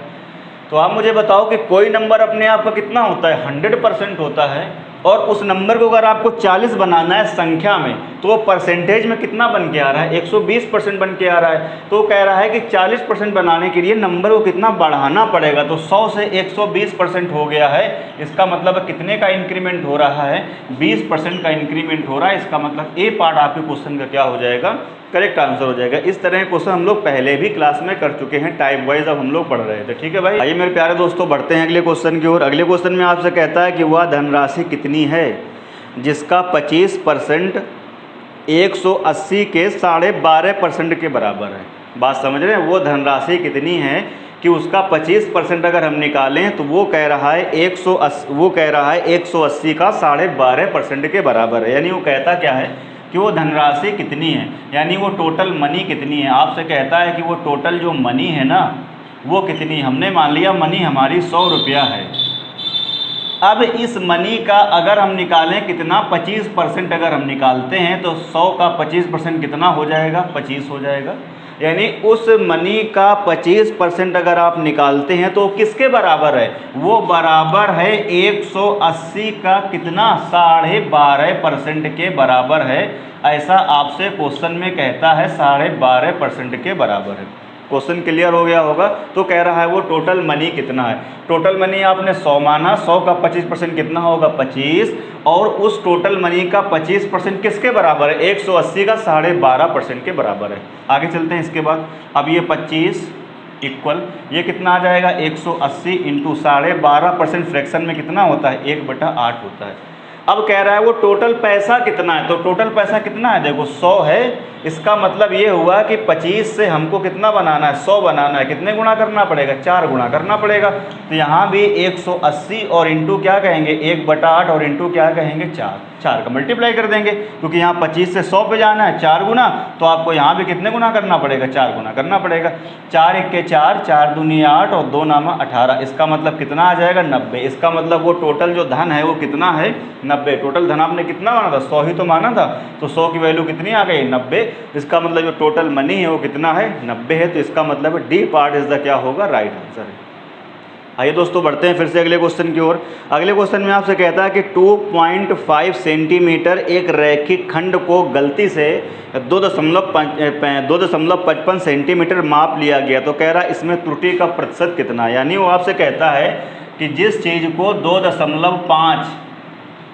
Speaker 1: तो आप मुझे बताओ कि कोई नंबर अपने आप का कितना होता है 100% होता है, और उस नंबर को अगर आपको 40 बनाना है संख्या में तो वो परसेंटेज में कितना बन के आ रहा है 120% बन के आ रहा है। तो कह रहा है कि 40% बनाने के लिए नंबर को कितना बढ़ाना पड़ेगा, तो 100 से 120% हो गया है। इसका मतलब कितने का इंक्रीमेंट हो रहा है 20% का इंक्रीमेंट हो रहा है। इसका मतलब ए पार्ट आपके क्वेश्चन का क्या हो जाएगा करेक्ट आंसर हो जाएगा। इस तरह के क्वेश्चन हम लोग पहले भी क्लास में कर चुके हैं, टाइप वाइज अब हम लोग पढ़ रहे थे। ठीक है भाई, आइए मेरे प्यारे दोस्तों बढ़ते हैं अगले क्वेश्चन की ओर। अगले क्वेश्चन में आपसे कहता है कि वह धनराशि कितनी है जिसका 25% 180 के 12.5% के बराबर है। बात समझ रहे हैं, वो धनराशि कितनी है कि उसका 25% अगर हम निकालें तो वो कह रहा है 180 का 12.5% के बराबर है। यानी वो कहता क्या है कि वो धनराशि कितनी है, यानी वो टोटल मनी कितनी है। आपसे कहता है कि वो टोटल जो मनी है ना वो कितनी, हमने मान लिया मनी हमारी 100 रुपया है। अब इस मनी का अगर हम निकालें कितना 25% अगर हम निकालते हैं तो 100 का 25% कितना हो जाएगा 25 हो जाएगा। यानी उस मनी का 25% अगर आप निकालते हैं तो किसके बराबर है, वो बराबर है 180 का कितना 12.5% के बराबर है। ऐसा आपसे क्वेश्चन में कहता है 12.5% के बराबर है। क्वेश्चन क्लियर हो गया होगा। तो कह रहा है वो टोटल मनी कितना है, टोटल मनी आपने 100 माना, 100 का 25% कितना होगा 25, और उस टोटल मनी का 25% किसके बराबर है 180 का 12.5% के बराबर है। आगे चलते हैं इसके बाद। अब ये 25 इक्वल ये कितना आ जाएगा 180 इंटू 12.5% फ्रैक्शन में कितना होता है 1/8 होता है। अब कह रहा है वो टोटल पैसा कितना है, तो टोटल पैसा कितना है देखो 100 है। इसका मतलब ये हुआ कि 25 से हमको कितना बनाना है 100 बनाना है, कितने गुना करना पड़ेगा 4 गुना करना पड़ेगा। तो यहाँ भी 180 और इंटू क्या कहेंगे 1/8 और इंटू क्या कहेंगे 4 का मल्टीप्लाई कर देंगे, क्योंकि यहाँ 25 से 100 पे जाना है 4 गुना, तो आपको यहाँ भी कितने गुना करना पड़ेगा 4 गुना करना पड़ेगा। 4 1 के 4, 4 दूनी 8 और 2 नामा 18। इसका मतलब कितना आ जाएगा 90। इसका मतलब वो टोटल जो धन है वो कितना है 90। टोटल धन आपने कितना माना था 100 ही तो माना था, तो 100 की वैल्यू कितनी आ गई 90। इसका मतलब जो टोटल मनी है वो कितना है 90 है। तो इसका मतलब डी पार्ट इज द क्या होगा राइट आंसर है। आइए दोस्तों बढ़ते हैं फिर से अगले क्वेश्चन की ओर। अगले क्वेश्चन में आपसे कहता है कि 2.5 सेंटीमीटर एक रैखिक खंड को गलती से 2.55 सेंटीमीटर माप लिया गया। तो कह रहा है इसमें त्रुटि का प्रतिशत कितना, यानी वो आपसे कहता है कि जिस चीज़ को 2.5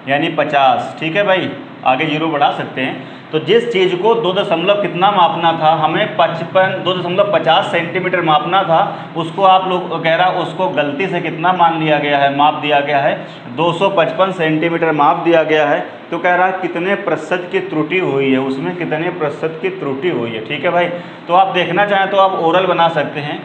Speaker 1: यानी 50, ठीक है भाई, आगे जीरो बढ़ा सकते हैं, तो तो जिस चीज़ को 2 दशमलव कितना मापना था, हमें 2.50 सेंटीमीटर मापना था, उसको आप लोग कह रहा उसको गलती से कितना मान लिया गया है, माप दिया गया है 255 सेंटीमीटर माप दिया गया है। तो कह रहा है कितने प्रतिशत की त्रुटि हुई है, उसमें कितने प्रतिशत की त्रुटि हुई है। ठीक है भाई, तो आप देखना चाहें तो आप ओरल बना सकते हैं।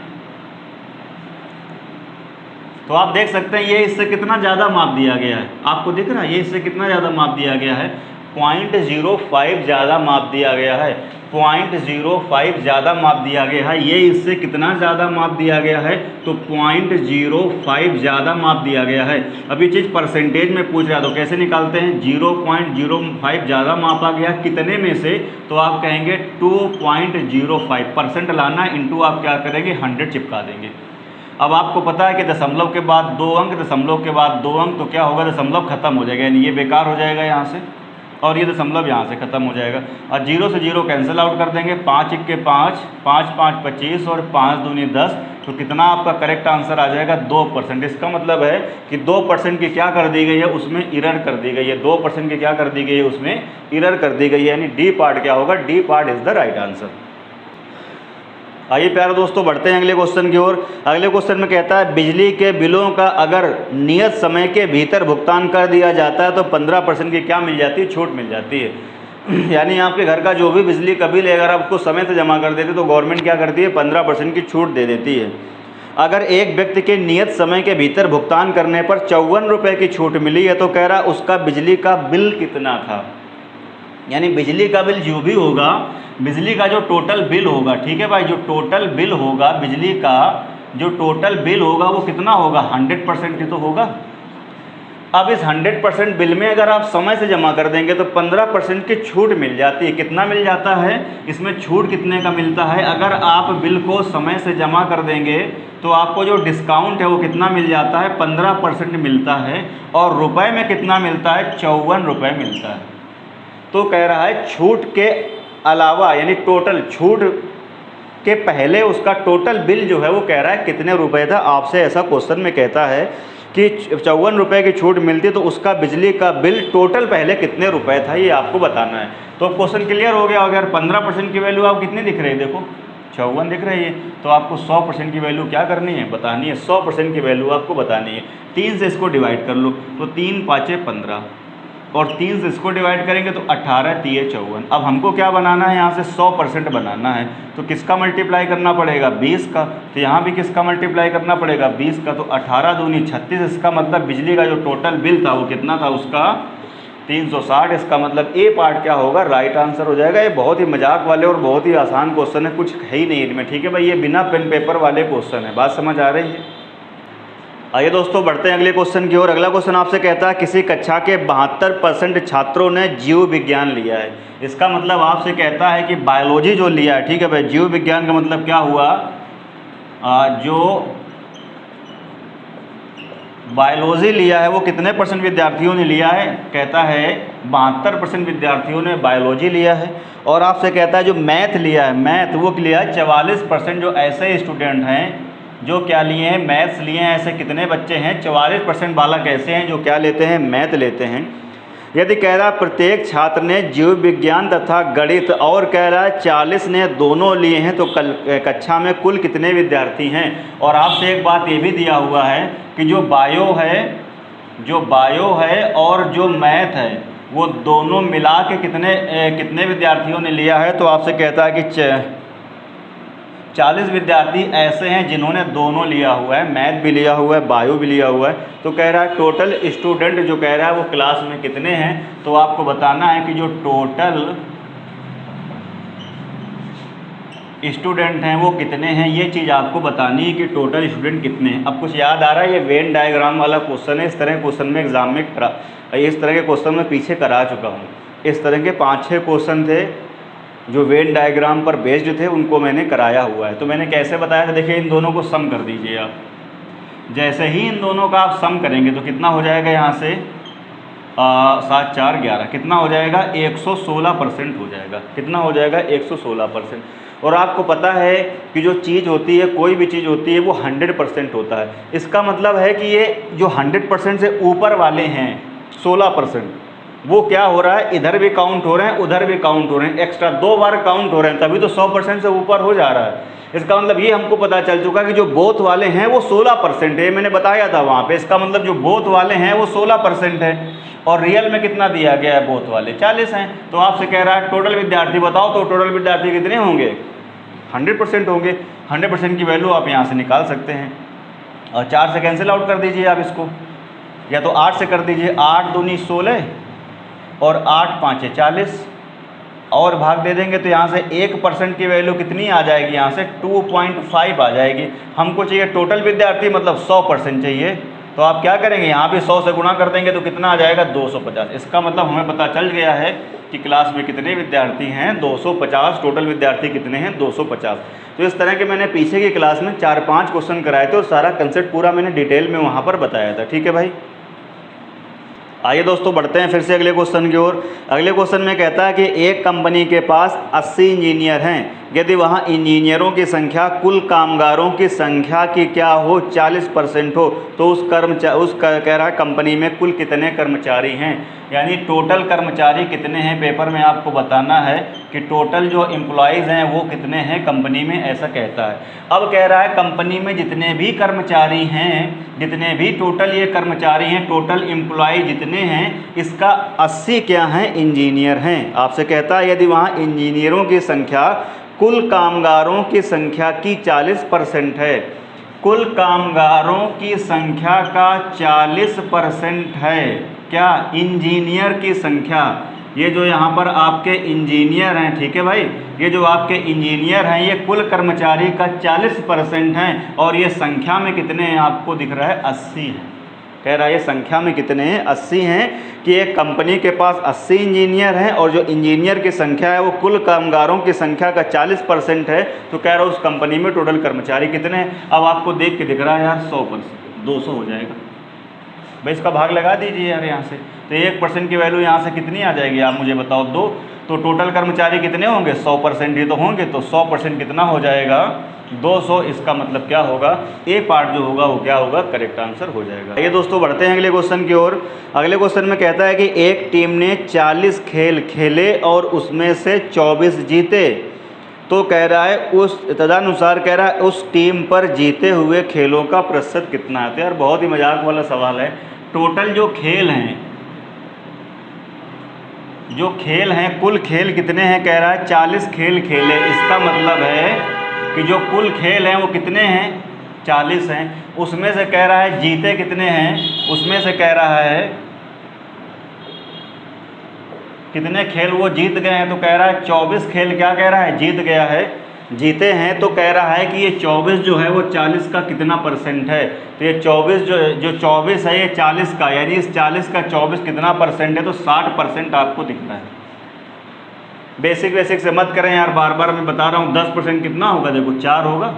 Speaker 1: तो आप देख सकते हैं ये इससे कितना ज़्यादा माप दिया गया है, आपको दिख रहा है ये इससे कितना ज़्यादा माप दिया गया है, 0.05 ज़्यादा माप दिया गया है, 0.05 ज़्यादा माप दिया गया है। ये इससे कितना ज़्यादा माप दिया गया है, तो 0.05 ज़्यादा माप दिया गया है। अब ये चीज़ परसेंटेज में पूछ रहा है तो कैसे निकालते हैं, 0.05 ज़्यादा मापा गया कितने में से, तो आप कहेंगे 2.05% लाना इंटू आप क्या करेंगे 100 चिपका देंगे। अब आपको पता है कि दशमलव के बाद 2 अंक, दशमलव के बाद 2 अंक, तो क्या होगा दशमलव खत्म हो जाएगा, यानी ये बेकार हो जाएगा यहाँ से और ये दशमलव यहाँ से ख़त्म हो जाएगा और 0 से 0 कैंसिल आउट कर देंगे। 5 1 के 5, 5 5 25 और 5 दूनी 10, तो कितना आपका करेक्ट आंसर आ जाएगा 2%। इसका मतलब है कि 2% की क्या कर दी गई है, उसमें इरर कर दी गई है, 2% की क्या कर दी गई है, उसमें इरर कर दी गई है, यानी डी पार्ट क्या होगा, D part is the right answer. आइए प्यारे दोस्तों बढ़ते हैं अगले क्वेश्चन की ओर। अगले क्वेश्चन में कहता है बिजली के बिलों का अगर नियत समय के भीतर भुगतान कर दिया जाता है तो 15% की क्या मिल जाती है, छूट मिल जाती है। यानी आपके घर का जो भी बिजली का बिल है अगर आप उसको समय से जमा कर देते तो गवर्नमेंट क्या करती है, 15% की छूट दे देती है। अगर एक व्यक्ति के नियत समय के भीतर भुगतान करने पर 54 रुपये की छूट मिली है तो कह रहा उसका बिजली का बिल कितना था। यानी बिजली का बिल जो भी होगा, बिजली का जो टोटल बिल होगा, ठीक है भाई, जो टोटल बिल होगा बिजली का जो टोटल बिल होगा वो कितना होगा, 100% की तो होगा। अब इस 100% बिल में अगर आप समय से जमा कर देंगे तो 15% की छूट मिल जाती है। कितना मिल जाता है, इसमें छूट कितने का मिलता है, अगर आप बिल को समय से जमा कर देंगे तो आपको जो डिस्काउंट है वो कितना मिल जाता है, 15% मिलता है और रुपए में कितना मिलता है, 54 रुपये मिलता है। तो कह रहा है छूट के अलावा यानी टोटल छूट के पहले उसका टोटल बिल जो है वो कह रहा है कितने रुपए था। आपसे ऐसा क्वेश्चन में कहता है कि 54 रुपये की छूट मिलती तो उसका बिजली का बिल टोटल पहले कितने रुपए था, ये आपको बताना है। तो क्वेश्चन क्लियर हो गया। अगर 15% की वैल्यू आप कितनी दिख रही है, देखो 54 दिख रही है, तो आपको 100% की वैल्यू क्या करनी है, बतानी है। 100% की वैल्यू आपको बतानी है। 3 से इसको डिवाइड कर लो तो 3 5 15 और 3 से इसको डिवाइड करेंगे तो 18 3 54। अब हमको क्या बनाना है, यहाँ से 100% बनाना है तो किसका मल्टीप्लाई करना पड़ेगा, 20 का। तो यहाँ भी किसका मल्टीप्लाई करना पड़ेगा, 20 का। तो 18 दूनी 36। इसका मतलब बिजली का जो टोटल बिल था वो कितना था, उसका 360। इसका मतलब ए पार्ट क्या होगा, राइट आंसर हो जाएगा। ये बहुत ही मजाक वाले और बहुत ही आसान क्वेश्चन है, कुछ है ही नहीं इनमें, ठीक है भाई। ये बिना पेन पेपर वाले क्वेश्चन है, बात समझ आ रही है। आइए दोस्तों बढ़ते हैं अगले क्वेश्चन की ओर। अगला क्वेश्चन आपसे कहता है किसी कक्षा के 72% छात्रों ने जीव विज्ञान लिया है। इसका मतलब आपसे कहता है कि बायोलॉजी जो लिया है, ठीक है भाई। जीव विज्ञान का मतलब क्या हुआ, जो बायोलॉजी लिया है वो कितने % विद्यार्थियों ने लिया है, कहता है 72% विद्यार्थियों ने बायोलॉजी लिया है। और आपसे कहता है जो मैथ लिया है, मैथ वो लिया है 44%। जो ऐसे स्टूडेंट हैं जो क्या लिए हैं, मैथ्स लिए हैं, ऐसे कितने बच्चे हैं, 44% बालक ऐसे हैं जो क्या लेते हैं, मैथ लेते हैं। यदि कह रहा प्रत्येक छात्र ने जीव विज्ञान तथा गणित और कह रहा है 40 ने दोनों लिए हैं तो कक्षा में कुल कितने विद्यार्थी हैं। और आपसे एक बात ये भी दिया हुआ है कि जो बायो है और जो मैथ है वो दोनों मिला के कितने विद्यार्थियों ने लिया है। तो आपसे कहता है कि 40 विद्यार्थी ऐसे हैं जिन्होंने दोनों लिया हुआ है, मैथ भी लिया हुआ है, बायो भी लिया हुआ है। तो कह रहा है टोटल स्टूडेंट जो कह रहा है वो क्लास में कितने हैं। तो आपको बताना है कि जो टोटल स्टूडेंट हैं वो कितने हैं, ये चीज़ आपको बतानी है कि टोटल स्टूडेंट कितने हैं। अब कुछ याद आ रहा है, ये वेन डायग्राम वाला क्वेश्चन है। इस तरह के क्वेश्चन में एग्जाम में इस तरह के क्वेश्चन में पीछे करा चुका हूँ। इस तरह के 5-6 क्वेश्चन थे जो वेन डायग्राम पर बेस्ड थे, उनको मैंने कराया हुआ है। तो मैंने कैसे बताया था, देखिए इन दोनों को सम कर दीजिए आप। जैसे ही इन दोनों का आप सम करेंगे तो कितना हो जाएगा, यहाँ से 7 4 11 कितना हो जाएगा, 116% हो जाएगा। कितना हो जाएगा, 116%। और आपको पता है कि जो चीज़ होती है, कोई भी चीज़ होती है वो 100% होता है। इसका मतलब है कि ये जो 100% से ऊपर वाले हैं 16%, वो क्या हो रहा है, इधर भी काउंट हो रहे हैं उधर भी काउंट हो रहे हैं, एक्स्ट्रा 2 बार काउंट हो रहे हैं, तभी तो 100% से ऊपर हो जा रहा है। इसका मतलब ये हमको पता चल चुका कि जो बोथ वाले हैं वो 16% है, मैंने बताया था वहाँ पे। इसका मतलब जो बोथ वाले हैं वो 16% है, और रियल में कितना दिया गया है, बोथ वाले 40 हैं। तो आपसे कह रहा है टोटल विद्यार्थी बताओ, तो टोटल विद्यार्थी कितने होंगे, 100% होंगे। 100% की वैल्यू आप यहाँ से निकाल सकते हैं, और 4 से कैंसिल आउट कर दीजिए आप इसको, या तो 8 से कर दीजिए, 8 दूनी 16 और 8 5 40, और भाग दे देंगे तो यहाँ से 1% की वैल्यू कितनी आ जाएगी, यहाँ से 2.5 आ जाएगी। हमको चाहिए टोटल विद्यार्थी, मतलब 100% चाहिए, तो आप क्या करेंगे, यहाँ भी 100 से गुणा कर देंगे तो कितना आ जाएगा, 250। इसका मतलब हमें पता चल गया है कि क्लास में कितने विद्यार्थी हैं, 250। टोटल विद्यार्थी कितने हैं, 250। तो इस तरह के मैंने पीछे की क्लास में 4-5 क्वेश्चन कराए थे, और सारा कंसेप्ट पूरा मैंने डिटेल में वहाँ पर बताया था। ठीक है भाई, आइए दोस्तों बढ़ते हैं फिर से अगले क्वेश्चन की ओर। अगले क्वेश्चन में कहता है कि एक कंपनी के पास 80 इंजीनियर हैं, यदि वहाँ इंजीनियरों की संख्या कुल कामगारों की संख्या की क्या हो, 40% हो, तो उस कह रहा है कंपनी में कुल कितने कर्मचारी हैं, यानी टोटल कर्मचारी कितने हैं, पेपर में आपको बताना है कि टोटल जो एम्प्लॉयज़ हैं वो कितने हैं कंपनी में, ऐसा कहता है। अब कह रहा है कंपनी में जितने भी कर्मचारी हैं, जितने भी टोटल ये कर्मचारी हैं, टोटल एम्प्लॉय जितने हैं, इसका 80 क्या हैं, इंजीनियर हैं। आपसे कहता है यदि वहाँ इंजीनियरों की संख्या कुल कामगारों की संख्या की 40% है, कुल कामगारों की संख्या का 40% है, क्या, इंजीनियर की संख्या, ये जो यहाँ पर आपके इंजीनियर हैं, ठीक है भाई, ये जो आपके इंजीनियर हैं ये कुल कर्मचारी का 40% हैं, और ये संख्या में कितने हैं, आपको दिख रहा है 80 हैं। कह रहा है ये संख्या में कितने हैं, 80 हैं, कि एक कंपनी के पास 80 इंजीनियर हैं, और जो इंजीनियर की संख्या है वो कुल कामगारों की संख्या का 40% है। तो कह रहा है उस कंपनी में टोटल कर्मचारी कितने हैं। अब आपको देख के दिख रहा है यार 100%, 200 हो जाएगा भाई, इसका भाग लगा दीजिए यार यहाँ से, तो 1% की वैल्यू यहाँ से कितनी आ जाएगी, आप मुझे बताओ, 2। तो टोटल कर्मचारी कितने होंगे, 100% ही तो होंगे, तो 100% कितना हो जाएगा, 200। इसका मतलब क्या होगा, ए पार्ट जो होगा वो क्या होगा, करेक्ट आंसर हो जाएगा। ये दोस्तों बढ़ते हैं अगले क्वेश्चन की ओर। अगले क्वेश्चन में कहता है कि एक टीम ने 40 खेल खेले और उसमें से 24 जीते, तो कह रहा है उस तदनुसार कह रहा है उस टीम पर जीते हुए खेलों का प्रतिशत कितना है। तो यार बहुत ही मजाक वाला सवाल है। टोटल जो खेल हैं, जो खेल हैं, कुल खेल कितने हैं, कह रहा है 40 खेल खेले। इसका मतलब है कि जो कुल खेल हैं वो कितने हैं, 40 हैं। उसमें से कह रहा है जीते कितने हैं, उसमें से कह रहा है कितने खेल वो जीत गए हैं, तो कह रहा है 24 खेल क्या कह रहा है, जीत गया है, जीते हैं। तो कह रहा है कि ये 24 जो है वो 40 का कितना % है, तो ये 24 जो 24 है ये 40 का, यानी इस 40 का 24 कितना % है, तो 60% आपको दिखता है। बेसिक से मत करें यार, बार बार मैं बता रहा हूँ। 10% कितना होगा, देखो 4 होगा,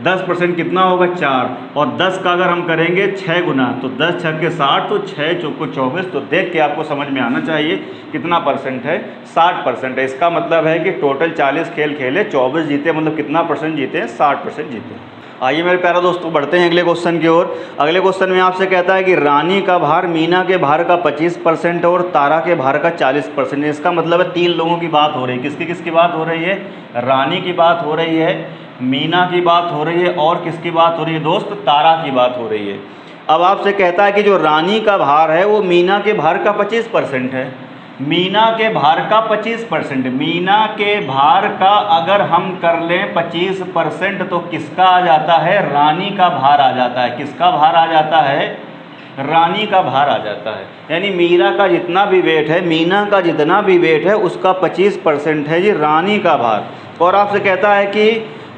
Speaker 1: 10% कितना होगा, 4, और 10 का अगर हम करेंगे 6 गुना, तो 10 छक्के के 60, तो 6 चौको 24। तो देख के आपको समझ में आना चाहिए कितना % है, 60% है। इसका मतलब है कि टोटल 40 खेल खेले, 24 जीते, मतलब कितना % जीते हैं, 60% जीते हैं। आइए मेरे प्यारे दोस्तों बढ़ते हैं अगले क्वेश्चन की ओर। अगले क्वेश्चन में आपसे कहता है कि रानी का भार मीना के भार का 25% और तारा के भार का 40%। इसका मतलब है 3 लोगों की बात हो रही है। किसकी किसकी बात हो रही है, रानी की बात हो रही है, मीना की बात हो रही है, और किसकी बात हो रही है दोस्त, तारा की बात हो रही है। अब आपसे कहता है कि जो रानी का भार है वो मीना के भार का 25% है। मीना के भार का 25%, मीना के भार का अगर हम कर लें 25%, तो किसका आ जाता है, रानी का भार आ जाता है। किसका भार आ जाता है, रानी का भार आ जाता है। यानी मीरा का जितना भी वेट है, मीना का जितना भी वेट है, उसका 25% है जी रानी का भार। और आपसे कहता है कि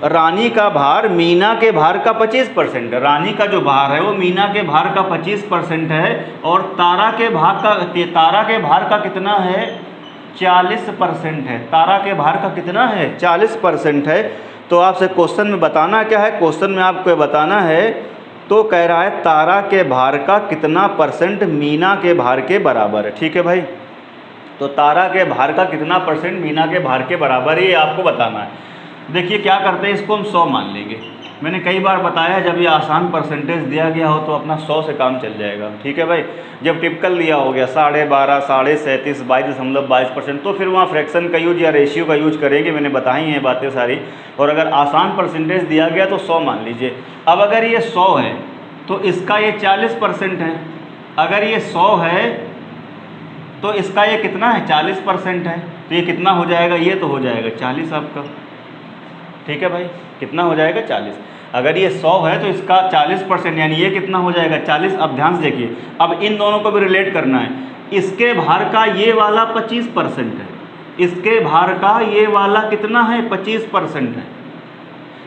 Speaker 1: रानी का भार मीना के भार का 25%, रानी का जो भार है वो मीना के भार का 25% है, और तारा के भार का कितना है, 40% है। तारा के भार का कितना है, 40% है। तो आपसे क्वेश्चन में बताना क्या है, क्वेश्चन में आपको बताना है, तो कह रहा है तारा के भार का कितना % मीना के भार के बराबर है। ठीक है भाई, तो तारा के भार का कितना % मीना के भार के बराबर है, ये आपको बताना है। देखिए क्या करते हैं, इसको हम 100 मान लेंगे। मैंने कई बार बताया जब ये आसान परसेंटेज दिया गया हो तो अपना 100 से काम चल जाएगा, ठीक है भाई। जब टिपिकल दिया हो गया 12.5, 37.5, 22.22%, तो फिर वहाँ फ्रैक्शन का यूज या रेशियो का यूज करेंगे, मैंने बताई हैं बातें सारी। और अगर आसान परसेंटेज दिया गया तो 100 मान लीजिए। अब अगर ये 100 है तो इसका ये 40% है, अगर ये 100 है तो इसका ये कितना है, 40% है, तो ये कितना हो जाएगा, ये तो हो जाएगा 40 आपका, ठीक है भाई। कितना हो जाएगा, 40। अगर ये 100 है तो इसका 40%, यानी ये कितना हो जाएगा, 40। अब ध्यान से देखिए, अब इन दोनों को भी रिलेट करना है। इसके भार का ये वाला 25% है, इसके भार का ये वाला कितना है, 25% है।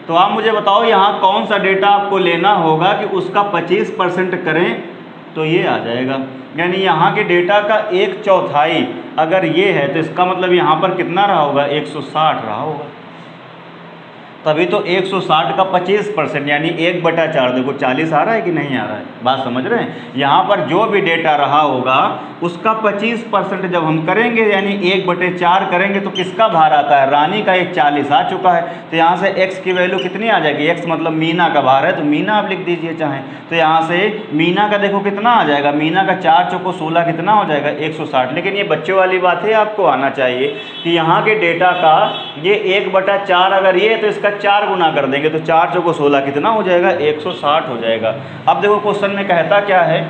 Speaker 1: तो आप मुझे बताओ यहाँ कौन सा डेटा आपको लेना होगा कि उसका 25% करें तो ये आ जाएगा। यानी यहाँ के डेटा का 1/4 अगर ये है तो इसका मतलब यहाँ पर कितना रहा होगा, 160 रहा होगा। तभी तो 160 का 25% यानी 1/4, देखो 40 आ रहा है कि नहीं आ रहा है, बात समझ रहे हैं। यहाँ पर जो भी डेटा रहा होगा उसका 25% जब हम करेंगे यानी 1/4 करेंगे तो किसका भार आता है, रानी का 40 आ चुका है। तो यहाँ से x की वैल्यू कितनी आ जाएगी, x मतलब मीना का भार है तो मीना आप लिख दीजिए चाहें। तो यहाँ से मीना का देखो कितना आ जाएगा, मीना का 4 चौको 16 कितना हो जाएगा, 160। लेकिन ये बच्चों वाली बात है, आपको आना चाहिए कि यहाँ के डेटा का ये 1/4 अगर ये है तो इसका 4 गुना कर देंगे तो 4 चौको 16 कितना हो जाएगा, 160 हो जाएगा। अब देखो क्वेश्चन में कहता क्या है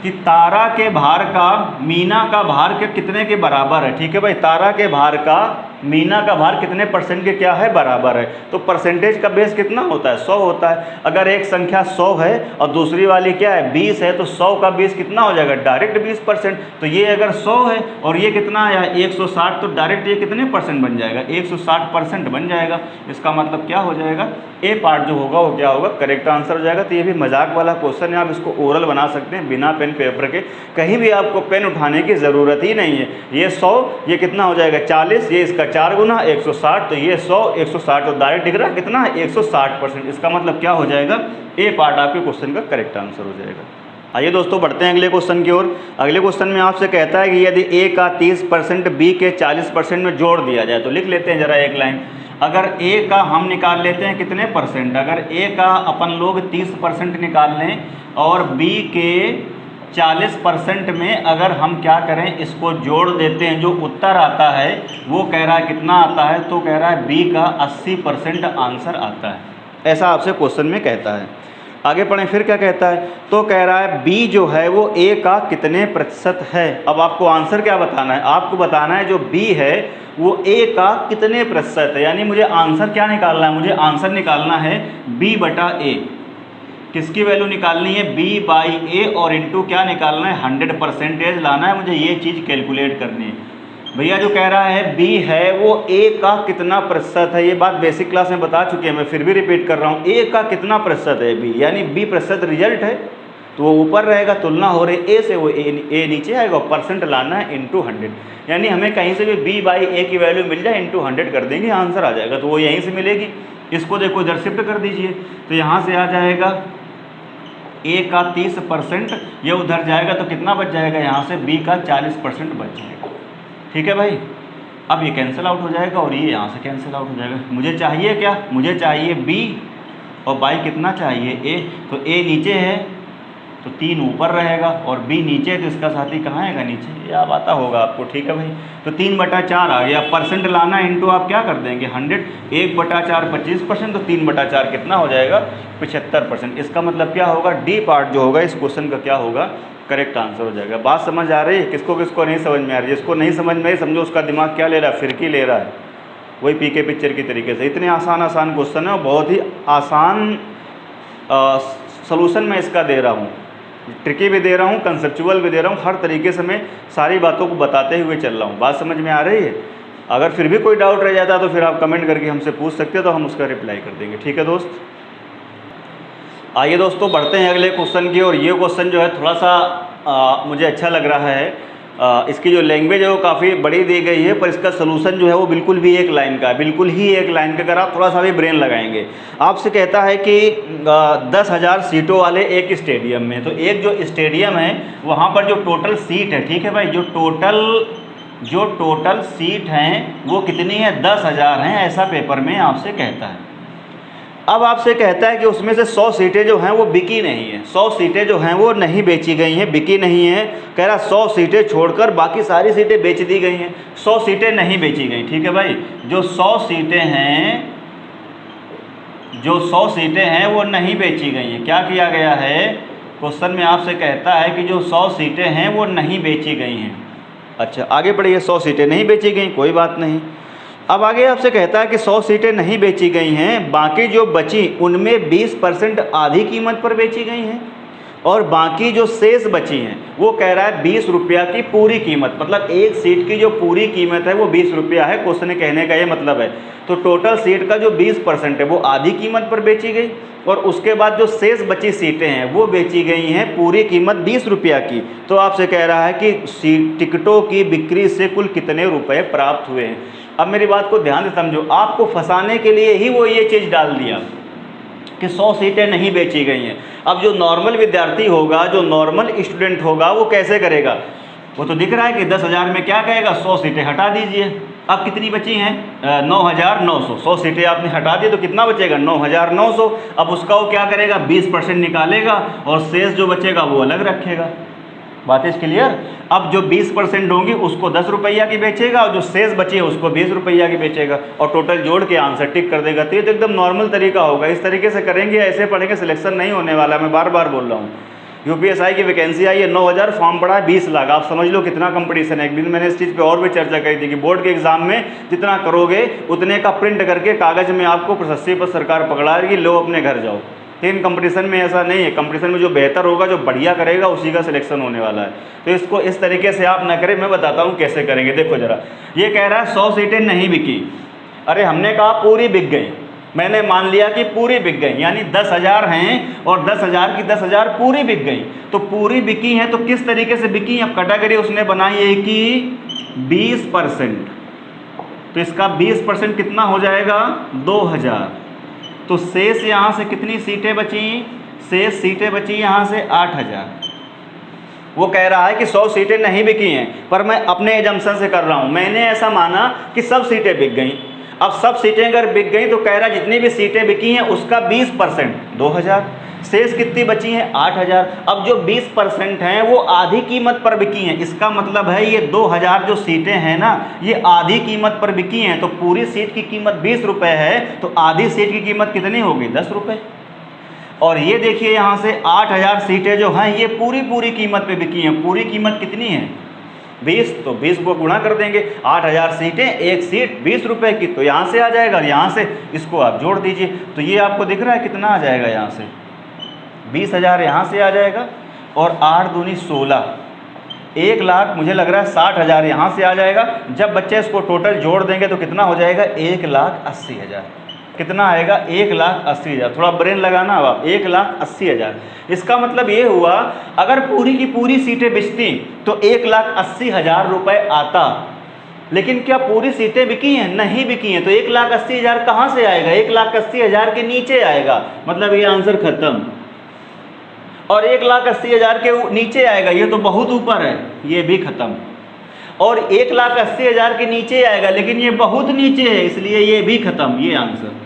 Speaker 1: कि तारा के भार का मीना का भार के कितने के बराबर है, ठीक है भाई। तारा के भार का मीना का भार कितने % के क्या है, बराबर है। तो परसेंटेज का बेस कितना होता है, 100 होता है। अगर एक संख्या 100 है और दूसरी वाली क्या है, 20 है, तो 100 का बेस कितना हो जाएगा, डायरेक्ट 20%। तो ये अगर 100 है और ये कितना आया 160, तो डायरेक्ट ये कितने % बन जाएगा, 160% बन जाएगा। इसका मतलब क्या हो जाएगा, ए पार्ट जो होगा वो क्या होगा, करेक्ट आंसर हो जाएगा। तो ये भी मजाक वाला क्वेश्चन है, आप इसको ओरल बना सकते हैं बिना पेन पेपर के, कहीं भी आपको पेन उठाने की ज़रूरत ही नहीं है। ये 100, ये कितना हो जाएगा 40, ये इसका 4 गुना 160, तो ये 100 160 तो डायरेक्ट दिख रहा है कितना है 160%। इसका मतलब क्या हो जाएगा, ए पार्ट आपके क्वेश्चन का करेक्ट आंसर हो जाएगा। आइए दोस्तों बढ़ते हैं अगले क्वेश्चन की ओर। अगले क्वेश्चन में आपसे कहता है कि यदि ए का 30% बी के 40% में जोड़ दिया जाए, तो लिख लेते हैं जरा एक लाइन। अगर ए का हम निकाल लेते हैं कितने %, अगर ए का अपन लोग 30% निकाल लें और बी के 40% में अगर हम क्या करें, इसको जोड़ देते हैं, जो उत्तर आता है वो कह रहा है कितना आता है, तो कह रहा है बी का 80% आंसर आता है, ऐसा आपसे क्वेश्चन में कहता है। आगे पढ़ें फिर क्या कहता है, तो कह रहा है बी जो है वो ए का कितने % है। अब आपको आंसर क्या बताना है, आपको बताना है जो बी है वो ए का कितने % है, यानी मुझे आंसर क्या निकालना है, मुझे आंसर निकालना है b/a। किसकी वैल्यू निकालनी है, b/a, और इनटू क्या निकालना है, 100% लाना है, मुझे ये चीज़ कैलकुलेट करनी है। भैया जो कह रहा है b है वो a का कितना % है, ये बात बेसिक क्लास में बता चुके हैं, मैं फिर भी रिपीट कर रहा हूँ। a का कितना % है b, यानी b % रिजल्ट है तो वो ऊपर रहेगा, तुलना हो रही a से, वो a नीचे आएगा, % लाना है इंटू 100। यानी हमें कहीं से भी b/a की वैल्यू मिल जाए इंटू 100 कर देंगे, आंसर आ जाएगा। तो वो यहीं से मिलेगी, इसको देखो इधर शिफ्ट कर दीजिए, तो यहाँ से आ जाएगा a का 30%, ये उधर जाएगा तो कितना बच जाएगा, यहाँ से b का 40% बच जाएगा, ठीक है भाई। अब ये कैंसिल आउट हो जाएगा और ये यहाँ से कैंसिल आउट हो जाएगा। मुझे चाहिए क्या, मुझे चाहिए b और y कितना चाहिए a, तो a नीचे है तो 3 ऊपर रहेगा और b नीचे है तो इसका साथी कहाँ आएगा, नीचे। ये अब आता होगा आपको, ठीक है भाई। तो 3/4 आ गया, % लाना इंटू आप क्या कर देंगे 100, 1/4 25%, तो 3/4 कितना हो जाएगा 75%। इसका मतलब क्या होगा, डी पार्ट जो होगा इस क्वेश्चन का क्या होगा, करेक्ट आंसर हो जाएगा। बात समझ आ रही है, किसको किसको नहीं समझ में आ रही है, जिसको नहीं समझ में आई समझो उसका दिमाग क्या ले रहा है, फिरकी ले रहा है, वही पीके पिक्चर की तरीके से। इतने आसान आसान क्वेश्चन है और बहुत ही आसान सलूशन मैं इसका दे रहा हूँ, ट्रिकी भी दे रहा हूँ, कंसेप्चुअल भी दे रहा हूँ, हर तरीके से मैं सारी बातों को बताते हुए चल रहा हूँ। बात समझ में आ रही है। अगर फिर भी कोई डाउट रह जाता है तो फिर आप कमेंट करके हमसे पूछ सकते हो, तो हम उसका रिप्लाई कर देंगे, ठीक है दोस्त। आइए दोस्तों बढ़ते हैं अगले क्वेश्चन की। और ये क्वेश्चन जो है थोड़ा सा मुझे अच्छा लग रहा है। इसकी जो लैंग्वेज है वो काफ़ी बड़ी दी गई है, पर इसका सलूशन जो है वो बिल्कुल भी एक लाइन का है, बिल्कुल ही एक लाइन का। अगर आप थोड़ा सा भी ब्रेन लगाएंगे, आपसे कहता है कि 10,000 सीटों वाले एक स्टेडियम में, तो एक जो स्टेडियम है वहाँ पर जो टोटल सीट है, ठीक है भाई, जो टोटल सीट हैं वो कितनी है, 10,000 हैं, ऐसा पेपर में आपसे कहता है। अब आपसे कहता है कि उसमें से 100 सीटें जो हैं वो बिकी नहीं है, 100 सीटें जो हैं वो नहीं बेची गई हैं, बिकी नहीं है। कह रहा 100 सीटें छोड़कर बाकी सारी सीटें बेच दी गई हैं, 100 सीटें नहीं बेची गई। ठीक है भाई, जो 100 सीटें हैं, जो 100 सीटें हैं वो नहीं बेची गई हैं। क्या किया गया है, क्वेश्चन में आपसे कहता है कि जो 100 सीटें हैं वो नहीं बेची गई हैं। अच्छा आगे बढ़िए, 100 सीटें नहीं बेची गई, कोई बात नहीं। अब आगे आपसे कहता है कि 100 सीटें नहीं बेची गई हैं, बाकी जो बची उनमें 20% आधी कीमत पर बेची गई हैं, और बाकी जो शेष बची हैं वो कह रहा है 20 रुपया की पूरी कीमत, मतलब एक सीट की जो पूरी कीमत है वो 20 रुपया है। क्वेश्चन कहने का ये मतलब है, तो टोटल सीट का जो 20% है वो आधी कीमत पर बेची गई, और उसके बाद जो शेष बची सीटें हैं वो बेची गई हैं पूरी कीमत 20 रुपया की। तो आपसे कह रहा है कि टिकटों की बिक्री से कुल कितने रुपए प्राप्त हुए हैं। अब मेरी बात को ध्यान से समझो, आपको फंसाने के लिए ही वो ये चीज़ डाल दिया कि 100 सीटें नहीं बेची गई हैं। अब जो नॉर्मल विद्यार्थी होगा, जो नॉर्मल स्टूडेंट होगा, वो कैसे करेगा? वो तो दिख रहा है कि 10,000 में क्या कहेगा, 100 सीटें हटा दीजिए। अब कितनी बची हैं? 9,900। 100 सीटें आपने हटा दी तो कितना बचेगा? 9,900। अब उसका वो क्या करेगा? 20% निकालेगा और शेष जो बचेगा वो अलग रखेगा। बात इज क्लियर? अब जो 20% होंगी उसको 10 रुपया की बेचेगा, और जो शेष बची है उसको 20 रुपया की बेचेगा, और टोटल जोड़ के आंसर टिक कर देगा। तो ये तो एकदम नॉर्मल तरीका होगा। इस तरीके से करेंगे, ऐसे पढ़ेंगे, सिलेक्शन नहीं होने वाला। मैं बार बार बोल रहा हूँ, यूपीएसआई की वैकेंसी आई है 9,000, फॉर्म पड़ा है 20 लाख। आप समझ लो कितना कंपटीशन है। एक दिन मैंने इस चीज़ पे और भी चर्चा करी थी कि बोर्ड के एग्जाम में जितना करोगे उतने का प्रिंट करके कागज़ में आपको प्रशस्ति पर सरकार पकड़ा रही, लो अपने घर जाओ। लेकिन कंपटीशन में ऐसा नहीं है। कंपटीशन में जो बेहतर होगा, जो बढ़िया करेगा, उसी का सिलेक्शन होने वाला है। तो इसको इस तरीके से आप ना करें, मैं बताता हूँ कैसे करेंगे। देखो जरा, ये कह रहा है 100 सीटें नहीं बिकी। अरे हमने कहा पूरी बिक गई, मैंने मान लिया कि पूरी बिक गई, यानी 10,000 हैं और 10,000 की 10,000 पूरी बिक गई। तो पूरी बिकी हैं तो किस तरीके से बिकी? अब कैटेगरी उसने बनाई है कि 20%, तो इसका 20% कितना हो जाएगा? 2,000। तो शेष यहाँ से कितनी सीटें बची? शेष सीटें बची यहाँ से 8,000। वो कह रहा है कि 100 सीटें नहीं बिकी हैं, पर मैं अपने एजम्पशन से कर रहा हूँ। मैंने ऐसा माना कि सब सीटें बिक गई। अब सब सीटें अगर बिक गई तो कह रहा है जितनी भी सीटें बिकी हैं उसका 20% 2,000, शेष कितनी बची हैं? 8,000। अब जो 20% हैं वो आधी कीमत पर बिकी हैं। इसका मतलब है ये 2,000 जो सीटें हैं ना, ये आधी कीमत पर बिकी हैं। तो पूरी सीट की कीमत 20 रुपये है, तो आधी सीट की कीमत कितनी होगी? 10 रुपये। और ये देखिए यहाँ से 8,000 सीटें जो हैं ये पूरी कीमत पे बिकी हैं। पूरी कीमत कितनी है? 20। तो 20 को गुणा कर देंगे, 8,000 सीटें, एक सीट 20 रुपये की, तो यहाँ से आ जाएगा, यहाँ से इसको आप जोड़ दीजिए। तो ये आपको दिख रहा है कितना आ जाएगा? यहाँ से 20,000 यहाँ से आ जाएगा, और 8 दूनी 16, 1,00,000, मुझे लग रहा है 60,000 यहाँ से आ जाएगा। जब बच्चे इसको टोटल जोड़ देंगे तो कितना हो जाएगा? 1,80,000। कितना आएगा? 1,80,000। थोड़ा ब्रेन लगाना अब आप, 1,80,000। इसका मतलब ये हुआ, अगर पूरी की पूरी सीटें बिकती तो 1,80,000 रुपये आता। लेकिन क्या पूरी सीटें बिकी हैं? नहीं बिकी हैं। तो 1,80,000 कहाँ से आएगा? 1,80,000 के नीचे आएगा, मतलब ये आंसर खत्म। और 1,80,000 के नीचे आएगा, ये तो बहुत ऊपर है, ये भी खत्म। और 1,80,000 के नीचे आएगा, लेकिन ये बहुत नीचे है, इसलिए ये भी खत्म, ये आंसर।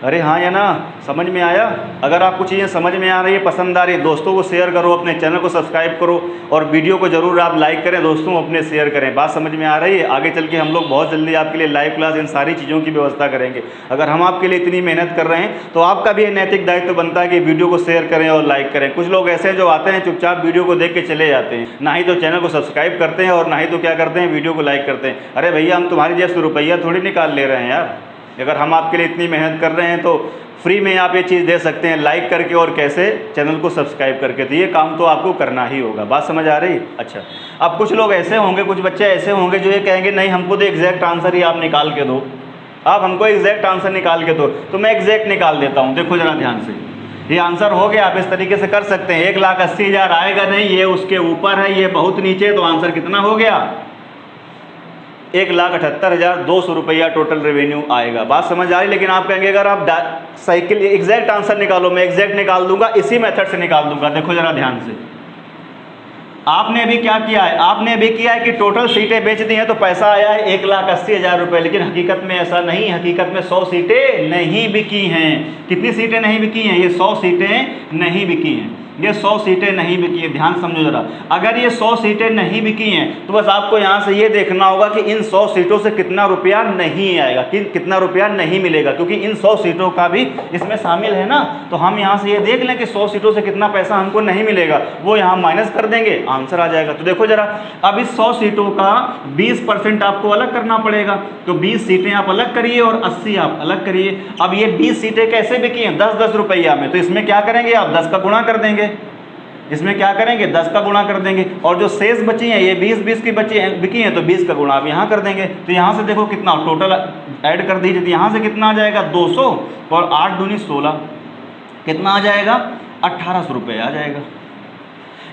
Speaker 1: अरे हाँ या ना? समझ में आया? अगर आपको चीज़ें समझ में आ रही है, पसंद आ रही है, दोस्तों को शेयर करो, अपने चैनल को सब्सक्राइब करो, और वीडियो को जरूर आप लाइक करें, दोस्तों अपने शेयर करें। बात समझ में आ रही है? आगे चल के हम लोग बहुत जल्दी आपके लिए लाइव क्लास, इन सारी चीज़ों की व्यवस्था करेंगे। अगर हम आपके लिए इतनी मेहनत कर रहे हैं तो आपका भी नैतिक दायित्व बनता है कि वीडियो को शेयर करें और लाइक करें। कुछ लोग ऐसे हैं जो आते हैं चुपचाप वीडियो को देख के चले जाते हैं, ना ही तो चैनल को सब्सक्राइब करते हैं और ना ही तो क्या करते हैं, वीडियो को लाइक करते हैं। अरे भैया, हम तुम्हारी जैसे रुपया थोड़ी निकाल ले रहे हैं यार। अगर हम आपके लिए इतनी मेहनत कर रहे हैं तो फ्री में आप ये चीज़ दे सकते हैं, लाइक करके और कैसे? चैनल को सब्सक्राइब करके। तो ये काम तो आपको करना ही होगा। बात समझ आ रही? अच्छा, अब कुछ लोग ऐसे होंगे, कुछ बच्चे ऐसे होंगे जो ये कहेंगे नहीं हमको तो एग्जैक्ट आंसर ही आप निकाल के दो, आप हमको एग्जैक्ट आंसर निकाल के दो। तो मैं एग्जैक्ट निकाल देता हूँ, देखो जरा ध्यान से। ये आंसर हो गया, आप इस तरीके से कर सकते हैं। 1,80,000 आएगा नहीं, ये उसके ऊपर है, ये बहुत नीचे, तो आंसर कितना हो गया? 1,78,200 रुपया टोटल रेवेन्यू आएगा। बात समझ आ रही? लेकिन आप कहेंगे अगर आप साइकिल एग्जैक्ट आंसर निकालो, मैं एग्जैक्ट निकाल दूंगा, इसी मेथड से निकाल दूंगा। देखो जरा ध्यान से, आपने अभी क्या किया है, आपने अभी किया है कि टोटल सीटें बेच दी हैं तो पैसा आया है 1,80,000 रुपये, लेकिन हकीकत में ऐसा नहीं, हकीकत में 100 सीटें नहीं बिकी हैं। कितनी सीटें नहीं बिकी हैं? ये 100 सीटें नहीं बिकी हैं, ये 100 सीटें नहीं बिकी हैं। ध्यान समझो जरा, अगर ये 100 सीटें नहीं बिकी हैं तो बस आपको यहाँ से ये देखना होगा कि इन 100 सीटों से कितना रुपया नहीं आएगा, कितना रुपया नहीं मिलेगा, क्योंकि इन 100 सीटों का भी इसमें शामिल है ना। तो हम यहाँ से ये देख लें कि 100 सीटों से कितना पैसा हमको नहीं मिलेगा, वो यहाँ माइनस कर देंगे, आंसर आ जाएगा। तो देखो जरा, अब इस 100 सीटों का 20% आपको अलग करना पड़ेगा, तो 20 सीटें आप अलग करिए और 80 आप अलग करिए। अब ये 20 सीटें कैसे बिकी हैं? 10-10 रुपया में, तो इसमें क्या करेंगे आप? 10 का गुणा कर देंगे, इसमें क्या करेंगे? 10 का गुणा कर देंगे, और जो शेष बची हैं ये 20-20 की बिकी हैं तो 20 का गुणा आप यहाँ कर देंगे। तो यहाँ से देखो कितना टोटल ऐड कर दीजिए, तो यहाँ से कितना आ जाएगा? 200 और 8 दूनी 16, कितना आ जाएगा? 1800 रुपये आ जाएगा।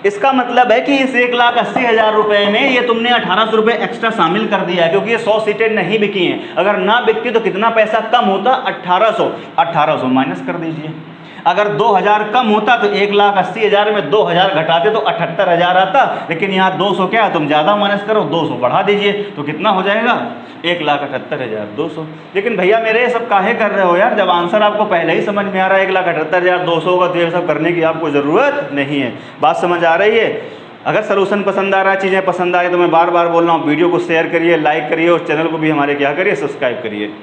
Speaker 1: इसका मतलब है कि इस 1,80,000 रुपये में ये तुमने 1800 रुपये एक्स्ट्रा शामिल कर दिया है, क्योंकि ये 100 सीटें नहीं बिकी हैं। अगर ना बिकती तो कितना पैसा कम होता? 1800 माइनस कर दीजिए। अगर 2000 कम होता तो 1,80,000 में 2000 घटाते तो 78,000 आता, लेकिन यहाँ 200 क्या है, तुम ज़्यादा माइनस करो, 200 बढ़ा दीजिए, तो कितना हो जाएगा? 1,78,200। लेकिन भैया मेरे ये सब काहे कर रहे हो यार, जब आंसर आपको पहले ही समझ में आ रहा है 1,78,200 का, तो ये सब करने की आपको ज़रूरत नहीं है। बात समझ आ रही है? अगर सलूशन पसंद आ रहा है, चीज़ें पसंद आ रही है, तो मैं बार बार बोल रहा हूँ, वीडियो को शेयर करिए, लाइक करिए, और चैनल को भी हमारे क्या करिए, सब्सक्राइब करिए।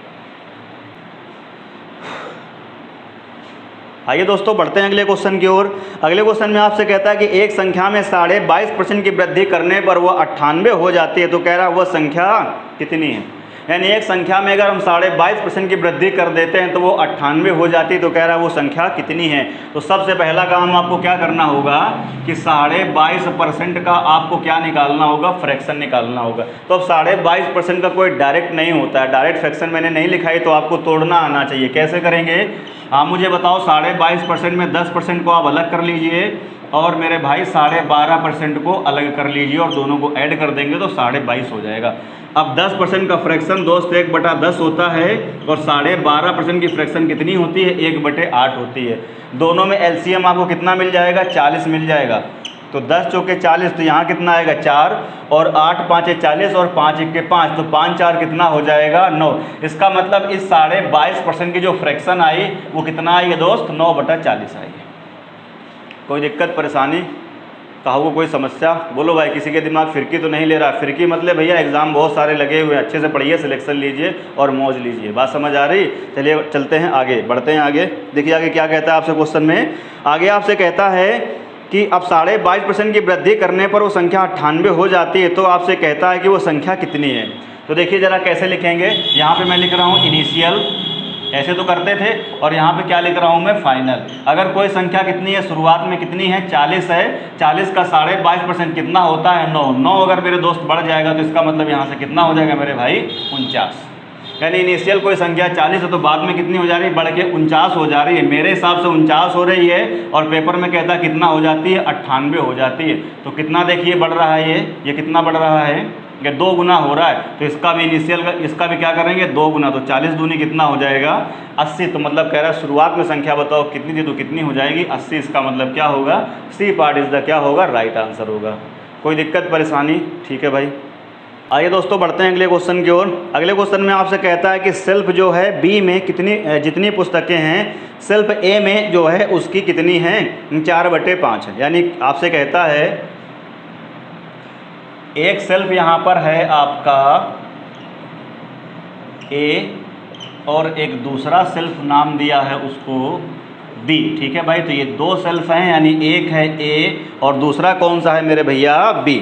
Speaker 1: आइए दोस्तों बढ़ते हैं अगले क्वेश्चन की ओर। अगले क्वेश्चन में आपसे कहता है कि एक संख्या में 22.5% की वृद्धि करने पर वह 98 हो जाती है, तो कह रहा है वह संख्या कितनी है। यानी एक संख्या में अगर हम 22.5% की वृद्धि कर देते हैं तो वो 98 हो जाती है, तो कह रहा है वो संख्या कितनी है। तो सबसे पहला काम आपको क्या करना होगा कि 22.5% का आपको क्या निकालना होगा? फ्रैक्शन निकालना होगा। तो अब 22.5% का कोई डायरेक्ट नहीं होता है, डायरेक्ट फ्रैक्शन मैंने नहीं लिखा है, तो आपको तोड़ना आना चाहिए। कैसे करेंगे आप मुझे बताओ? 22.5% में 10% को आप अलग कर लीजिए, और मेरे भाई 12.5% को अलग कर लीजिए, और दोनों को ऐड कर देंगे तो 22.5 हो जाएगा। अब 10% का फ्रैक्शन दोस्त 1/10 होता है, और 12.5% की फ्रैक्शन कितनी होती है? 1/8 होती है। दोनों में एलसीएम आपको कितना मिल जाएगा? 40 मिल जाएगा। तो 10 चौके 40, तो यहाँ कितना आएगा? 4, और 8 5 40, और 5 1 5, तो 5 4 कितना हो जाएगा? 9। इसका मतलब इस 22.5% की जो फ्रैक्शन आई वो कितना आई है दोस्त? 9/40 आई है। कोई दिक्कत परेशानी? कहो को कोई समस्या? बोलो भाई, किसी के दिमाग फिरकी तो नहीं ले रहा? फिरकी मतलब भैया एग्ज़ाम बहुत सारे लगे हुए हैं, अच्छे से पढ़िए, सिलेक्शन लीजिए और मौज लीजिए। बात समझ आ रही? चलिए चलते हैं आगे, बढ़ते हैं आगे। देखिए आगे क्या कहता है आपसे क्वेश्चन में। आगे आपसे कहता है कि अब 22.5% की वृद्धि करने पर वो संख्या 98 हो जाती है, तो आपसे कहता है कि वो संख्या कितनी है। तो देखिए ज़रा कैसे लिखेंगे। यहाँ पे मैं लिख रहा हूँ इनिशियल, ऐसे तो करते थे, और यहाँ पे क्या लिख रहा हूँ मैं? फाइनल। अगर कोई संख्या कितनी है, शुरुआत में कितनी है? 40 है। 40 का 22.5% कितना होता है? 9। 9 अगर मेरे दोस्त बढ़ जाएगा तो इसका मतलब यहाँ से कितना हो जाएगा मेरे भाई? 49। यानी इनिशियल कोई संख्या 40 है तो बाद में कितनी हो जा रही है? बढ़ के 49 हो जा रही है। मेरे हिसाब से 49 हो रही है, और पेपर में कहता है कितना हो जाती है? 98 हो जाती है। तो कितना देखिए बढ़ रहा है, ये कितना बढ़ रहा है? ये 2 गुना हो रहा है। तो इसका भी इनिशियल का, इसका भी क्या करेंगे? 2 गुना। तो 40 दूनी कितना हो जाएगा? 80। तो मतलब कह रहा है शुरुआत में संख्या बताओ कितनी थी, तो कितनी हो जाएगी? 80। इसका मतलब क्या होगा? सी पार्ट इज़ द क्या होगा? राइट आंसर होगा। कोई दिक्कत परेशानी? ठीक है भाई। आइए दोस्तों बढ़ते हैं अगले क्वेश्चन की ओर। अगले क्वेश्चन में आपसे कहता है कि सेल्फ जो है बी में जितनी पुस्तकें हैं, सेल्फ ए में जो है उसकी कितनी हैं? 4/5 है। यानी आपसे कहता है एक सेल्फ यहाँ पर है आपका ए, और एक दूसरा सेल्फ नाम दिया है उसको बी। ठीक है भाई, तो ये 2 सेल्फ हैं, यानी एक है ए और दूसरा कौन सा है मेरे भैया? बी।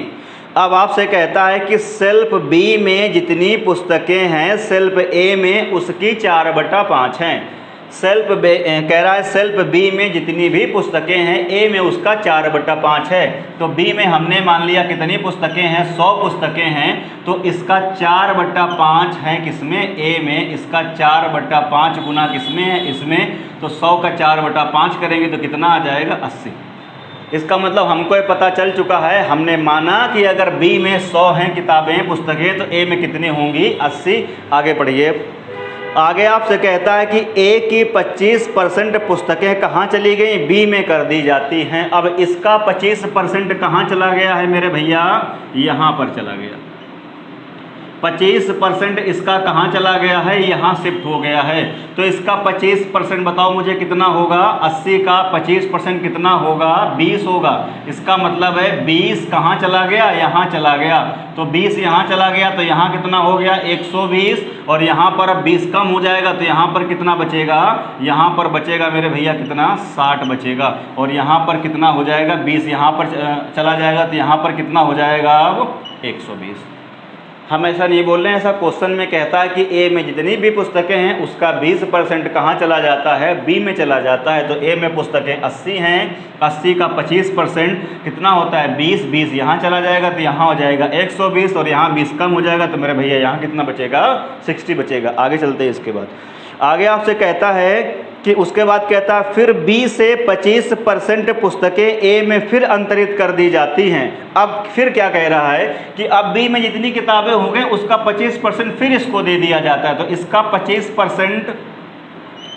Speaker 1: अब आपसे कहता है कि सेल्फ बी में जितनी पुस्तकें हैं, सेल्फ ए में उसकी 4/5 हैं। कह रहा है सेल्फ बी में जितनी भी पुस्तकें हैं, ए में उसका 4/5 है। तो बी में हमने मान लिया कितनी पुस्तकें हैं? 100 पुस्तकें हैं। तो इसका 4/5 है किसमें? ए में। इसका 4/5 गुना किसमें है? इसमें। तो 100 का 4/5 करेंगे तो कितना आ जाएगा? 80। इसका मतलब हमको ये पता चल चुका है, हमने माना कि अगर बी में 100 हैं किताबें, पुस्तकें, तो ए में कितनी होंगी? 80। आगे पढ़िए। आगे आपसे कहता है कि ए की 25% पुस्तकें कहाँ चली गई, बी में कर दी जाती हैं। अब इसका 25% कहाँ चला गया है मेरे भैया, यहाँ पर चला गया। 25% इसका कहाँ चला गया है, यहाँ शिफ्ट हो गया है। तो इसका 25% बताओ मुझे कितना होगा, 80 का 25% कितना होगा, 20 होगा। इसका मतलब है 20 कहाँ चला गया, यहाँ चला गया। तो 20 यहाँ चला गया तो यहाँ कितना हो गया, 120। और यहाँ पर अब 20 कम हो जाएगा तो यहाँ पर कितना बचेगा, यहाँ पर बचेगा मेरे भैया कितना, 60 बचेगा। और यहाँ पर कितना हो जाएगा, 20 यहाँ पर चला जाएगा तो यहाँ पर कितना हो जाएगा अब 120। हम ऐसा नहीं बोल रहे हैं, ऐसा क्वेश्चन में कहता है कि ए में जितनी भी पुस्तकें हैं उसका 20% कहाँ चला जाता है, बी में चला जाता है। तो ए में पुस्तकें 80 हैं, 80 का 25% कितना होता है 20, 20 यहाँ चला जाएगा तो यहाँ हो जाएगा 120 और यहाँ 20 कम हो जाएगा तो मेरे भैया यहाँ कितना बचेगा, 60 बचेगा। आगे चलते हैं। इसके बाद आगे आपसे कहता है कि उसके बाद कहता है फिर बी से 25% पुस्तकें ए में फिर अंतरित कर दी जाती हैं। अब फिर क्या कह रहा है कि अब बी में जितनी किताबें हो गई उसका 25% फिर इसको दे दिया जाता है। तो इसका 25%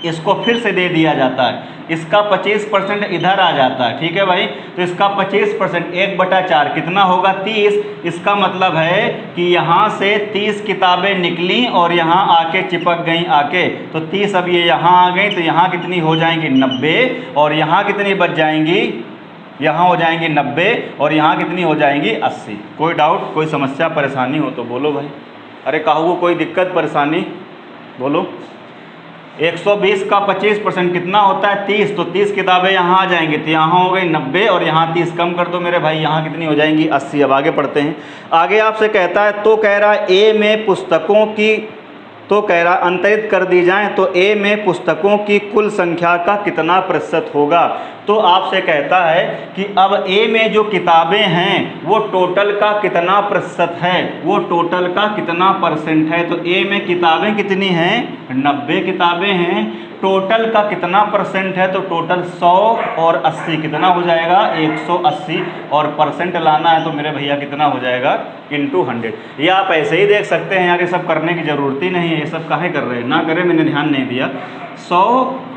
Speaker 1: इसको फिर से दे दिया जाता है, इसका 25% इधर आ जाता है। ठीक है भाई, तो इसका 25% 1/4 कितना होगा, 30। इसका मतलब है कि यहाँ से 30 किताबें निकली और यहाँ आके चिपक गई आके, तो 30 अब ये यहाँ आ गई तो यहाँ कितनी हो जाएंगी 90 और यहाँ कितनी बच जाएंगी, यहाँ हो जाएंगी 90 और यहाँ कितनी हो जाएंगी 80। कोई डाउट, कोई समस्या परेशानी हो तो बोलो भाई। अरे कहूँ कोई दिक्कत परेशानी बोलो। 120 का 25% कितना होता है 30, तो 30 किताबें यहाँ आ जाएंगी तो यहाँ हो गई 90 और यहाँ 30 कम कर दो मेरे भाई, यहाँ कितनी हो जाएंगी 80। अब आगे पढ़ते हैं। आगे आपसे कहता है तो कह रहा है ए में पुस्तकों की, तो कह रहा अंतरित कर दी जाए तो ए में पुस्तकों की कुल संख्या का कितना प्रतिशत होगा। तो आपसे कहता है कि अब ए में जो किताबें हैं वो टोटल का कितना प्रतिशत है, वो टोटल का कितना परसेंट है। तो ए में किताबें कितनी हैं, 90 किताबें हैं। टोटल का कितना परसेंट है, तो टोटल 100 और 80 कितना हो जाएगा 180 और परसेंट लाना है तो मेरे भैया कितना हो जाएगा × 100। ये आप ऐसे ही देख सकते हैं, आगे सब करने की ज़रूरत ही नहीं है। ये सब काहे कर रहे हैं, ना करें, मैंने ध्यान नहीं दिया। 100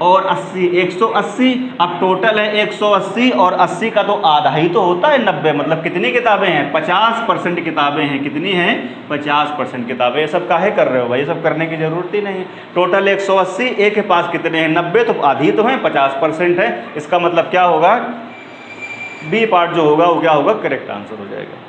Speaker 1: और 80 180, अब टोटल है 180 और 80 का तो आधा ही तो होता है 90, मतलब कितनी किताबें हैं 50% किताबें हैं। कितनी हैं 50% किताबें। ये सब काहे कर रहे हो भाई, ये सब करने की ज़रूरत ही नहीं है। टोटल 180, ए के पास कितने हैं 90, तो आधी तो हैं 50% है। इसका मतलब क्या होगा, बी पार्ट जो होगा वो क्या होगा, करेक्ट आंसर हो जाएगा।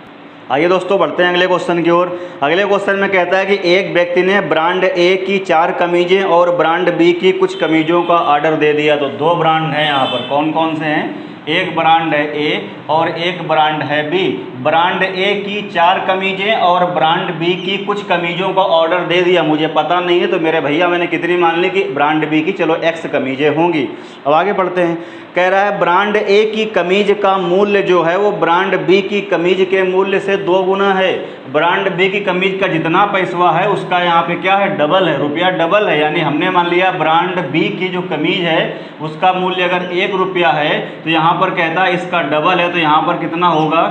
Speaker 1: आइए दोस्तों बढ़ते हैं अगले क्वेश्चन की ओर। अगले क्वेश्चन में कहता है कि एक व्यक्ति ने ब्रांड ए की 4 कमीजें और ब्रांड बी की कुछ कमीजों का ऑर्डर दे दिया। तो 2 ब्रांड हैं यहाँ पर, कौन कौन से हैं, एक ब्रांड है ए और एक ब्रांड है बी। ब्रांड ए की 4 कमीजें और ब्रांड बी की कुछ कमीजों का ऑर्डर दे दिया। मुझे पता नहीं है तो मेरे भैया मैंने कितनी मान ली कि ब्रांड बी की चलो X कमीजें होंगी। अब आगे बढ़ते हैं। कह रहा है ब्रांड ए की कमीज का मूल्य जो है वो ब्रांड बी की कमीज के मूल्य से 2 गुना है। ब्रांड बी की कमीज का जितना पैसा है उसका यहाँ पे क्या है, डबल है, रुपया डबल है। यानी हमने मान लिया ब्रांड बी की जो कमीज है उसका मूल्य अगर 1 रुपया है तो यहाँ पर कहता है इसका डबल है तो यहाँ पर कितना होगा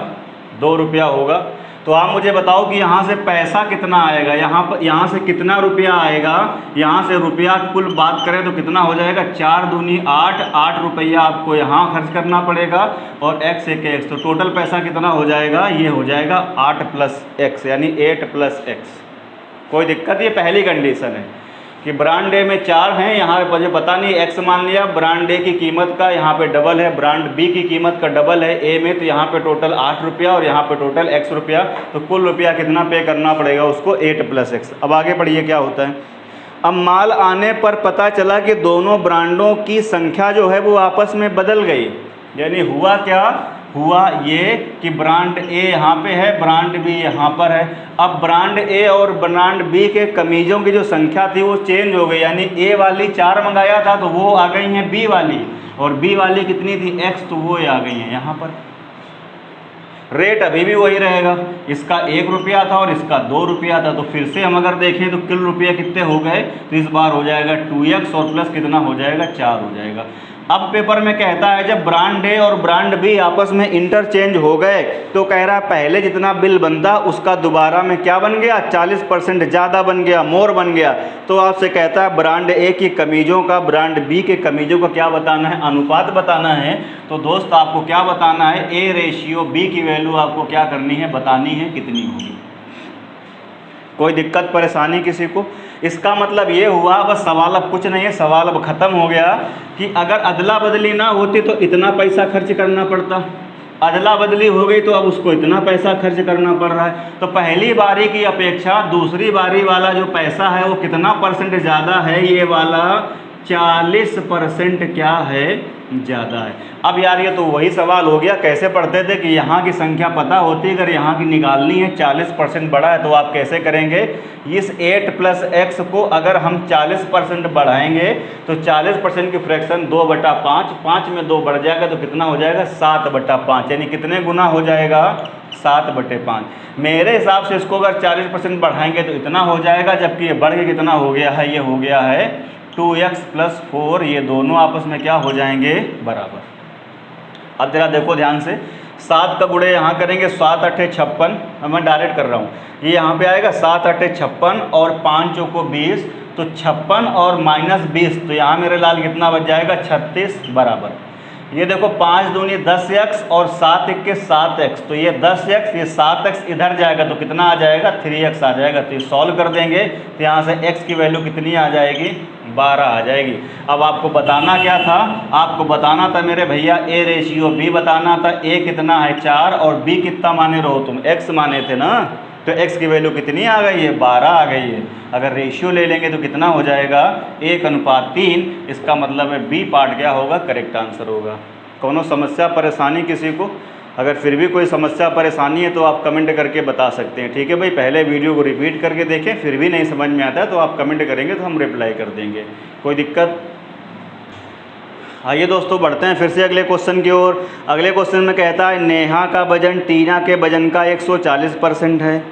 Speaker 1: 2 रुपया होगा। तो आप मुझे बताओ कि यहाँ से पैसा कितना आएगा, यहाँ से कितना रुपया आएगा, यहाँ से रुपया कुल बात करें तो कितना हो जाएगा 4 दूनी 8, 8 रुपया आपको यहाँ खर्च करना पड़ेगा और x एक x, तो टोटल पैसा कितना हो जाएगा, ये हो जाएगा 8 + x यानी 8 + x। कोई दिक्कत, ये पहली कंडीशन है कि ब्रांड ए में 4 हैं, यहाँ पे मुझे पता नहीं x मान लिया, ब्रांड ए की कीमत का यहाँ पे डबल है, ब्रांड बी की कीमत का डबल है ए में, तो यहाँ पे टोटल 8 रुपया और यहाँ पे टोटल x रुपया, तो कुल रुपया कितना पे करना पड़ेगा उसको 8 + x। अब आगे बढ़िए क्या होता है। अब माल आने पर पता चला कि दोनों ब्रांडों की संख्या जो है वो आपस में बदल गई। यानी हुआ क्या, हुआ ये कि ब्रांड ए यहाँ पे है, ब्रांड बी यहाँ पर है। अब ब्रांड ए और ब्रांड बी के कमीज़ों की जो संख्या थी वो चेंज हो गई। यानी ए वाली 4 मंगाया था तो वो आ गई हैं बी वाली, और बी वाली कितनी थी x, तो वो आ गई हैं यहाँ पर। रेट अभी भी वही रहेगा, इसका 1 रुपया था और इसका 2 रुपया था। तो फिर से हम अगर देखें तो कुल रुपये कितने हो गए, तो इस बार हो जाएगा 2x और प्लस कितना हो जाएगा 4 हो जाएगा। अब पेपर में कहता है जब ब्रांड ए और ब्रांड बी आपस में इंटरचेंज हो गए तो कह रहा है पहले जितना बिल बनता उसका दोबारा में क्या बन गया, 40% ज़्यादा बन गया, मोर बन गया। तो आपसे कहता है ब्रांड ए की कमीज़ों का ब्रांड बी के कमीज़ों का क्या बताना है, अनुपात बताना है। तो दोस्त आपको क्या बताना है, ए रेशियो बी की वैल्यू आपको क्या करनी है, बतानी है कितनी होगी। कोई दिक्कत परेशानी किसी को? इसका मतलब ये हुआ बस सवाल अब कुछ नहीं है, सवाल अब ख़त्म हो गया कि अगर अदला बदली ना होती तो इतना पैसा खर्च करना पड़ता, अदला बदली हो गई तो अब उसको इतना पैसा खर्च करना पड़ रहा है। तो पहली बारी की अपेक्षा दूसरी बारी वाला जो पैसा है वो कितना परसेंट ज़्यादा है, ये वाला 40% क्या है, ज़्यादा है। अब यार ये तो वही सवाल हो गया, कैसे पढ़ते थे कि यहाँ की संख्या पता होती, अगर यहाँ की निकालनी है 40% बड़ा है तो आप कैसे करेंगे, इस 8 + x को अगर हम 40% बढ़ाएंगे तो 40% की फ्रैक्शन 2/5, 5 में 2 बढ़ जाएगा तो कितना हो जाएगा, 7/5, यानी कितने गुना हो जाएगा, 7/5। मेरे हिसाब से इसको अगर 40% बढ़ाएंगे तो इतना हो जाएगा, जबकि ये बढ़ के कितना हो गया है, ये हो गया है 2x + 4, ये दोनों आपस में क्या हो जाएंगे, बराबर। अब जरा देखो ध्यान से, 7 का गुणे यहाँ करेंगे, 7 × 8 = 56, अब मैं डायरेक्ट कर रहा हूँ, ये यहाँ पे आएगा 7 × 8 = 56 और 5 चौको 20, तो 56 और -20, तो यहाँ मेरे लाल कितना बच जाएगा, 36 बराबर। ये देखो 5 दूनी 10x और 7 × 1 = 7x, तो ये 10x, ये 7x इधर जाएगा तो कितना आ जाएगा, 3x आ जाएगा। तो ये सॉल्व कर देंगे तो यहाँ से x की वैल्यू कितनी आ जाएगी, 12 आ जाएगी। अब आपको बताना क्या था, आपको बताना था मेरे भैया ए रेशियो बी बताना था, ए कितना है 4 और बी कितना माने रहो तुम, x माने थे ना, तो x की वैल्यू कितनी आ गई है, 12 आ गई है। अगर रेशियो ले लेंगे तो कितना हो जाएगा, 1:3, इसका मतलब है बी पार्ट क्या होगा, करेक्ट आंसर होगा। कोनो समस्या परेशानी किसी को? अगर फिर भी कोई समस्या परेशानी है तो आप कमेंट करके बता सकते हैं, ठीक है भाई। पहले वीडियो को रिपीट करके देखें, फिर भी नहीं समझ में आता है तो आप कमेंट करेंगे तो हम रिप्लाई कर देंगे, कोई दिक्कत? आइए दोस्तों बढ़ते हैं फिर से अगले क्वेश्चन की ओर। अगले क्वेश्चन में कहता है नेहा का वजन टीना के वजन का 140% है,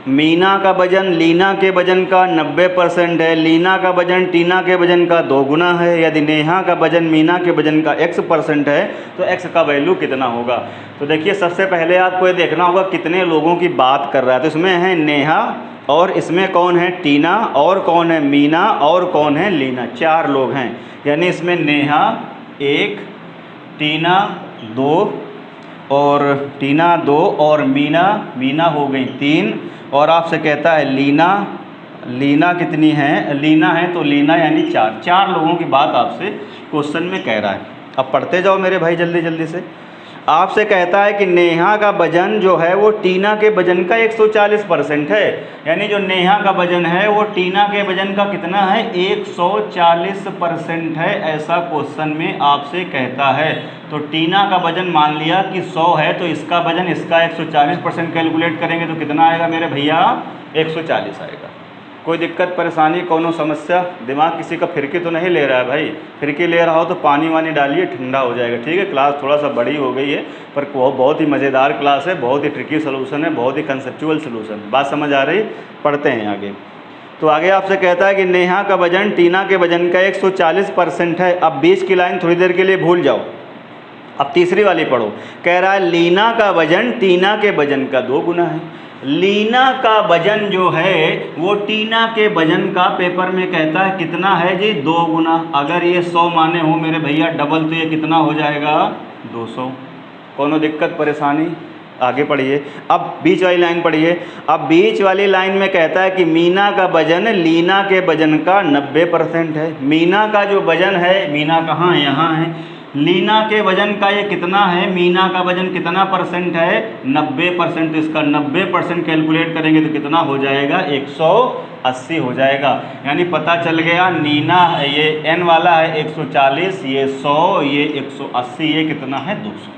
Speaker 1: मीना का वजन लीना के वजन का 90% है, लीना का वजन टीना के वजन का 2 गुना है। यदि नेहा का वजन मीना के वजन का x% है तो x का वैल्यू कितना होगा। तो देखिए सबसे पहले आपको ये देखना होगा कितने लोगों की बात कर रहा है। तो इसमें है नेहा और इसमें कौन है, टीना, और कौन है, मीना, और कौन है, लीना। 4 लोग हैं, यानी इसमें नेहा 1, टीना 2 और टीना 2 और मीना हो गई 3, और आपसे कहता है लीना कितनी है, लीना है तो लीना यानी 4 लोगों की बात आपसे क्वेश्चन में कह रहा है। अब पढ़ते जाओ मेरे भाई जल्दी जल्दी से। आपसे कहता है कि नेहा का वजन जो है वो टीना के वजन का 140% है, यानी जो नेहा का वजन है वो टीना के वजन का कितना है, 140% है, ऐसा क्वेश्चन में आपसे कहता है। तो टीना का वजन मान लिया कि 100 है, तो इसका वजन इसका 140% कैलकुलेट करेंगे तो कितना आएगा मेरे भैया, 140 आएगा। कोई दिक्कत परेशानी, कोनो समस्या? दिमाग किसी का फिरकी तो नहीं ले रहा है भाई? फिरकी ले रहा हो तो पानी वानी डालिए, ठंडा हो जाएगा, ठीक है। क्लास थोड़ा सा बड़ी हो गई है पर वो बहुत ही मज़ेदार क्लास है, बहुत ही ट्रिकी सोल्यूशन है, बहुत ही कंसेप्चुअल सोल्यूशन। बात समझ आ रही? पढ़ते हैं आगे। तो आगे आपसे कहता है कि नेहा का वजन टीना के वजन का 140% है। अब 20 की लाइन थोड़ी देर के लिए भूल जाओ, अब तीसरी वाली पढ़ो। कह रहा है लीना का वजन टीना के वजन का 2 गुना है। लीना का वजन जो है वो टीना के वजन का पेपर में कहता है कितना है जी, 2 गुना। अगर ये 100 माने हो मेरे भैया डबल, तो ये कितना हो जाएगा, 200। कोनो दिक्कत परेशानी? आगे पढ़िए। अब बीच वाली लाइन पढ़िए। अब बीच वाली लाइन में कहता है कि मीना का वजन लीना के वजन का 90% है। मीना का जो वजन है, मीना कहाँ है, यहाँ है। लीना के वजन का ये कितना है, मीना का वजन कितना परसेंट है, 90%। तो इसका 90% कैलकुलेट करेंगे तो कितना हो जाएगा, 180 हो जाएगा। यानी पता चल गया नीना ये n वाला है 140, ये 100, ये 180, ये कितना है 200।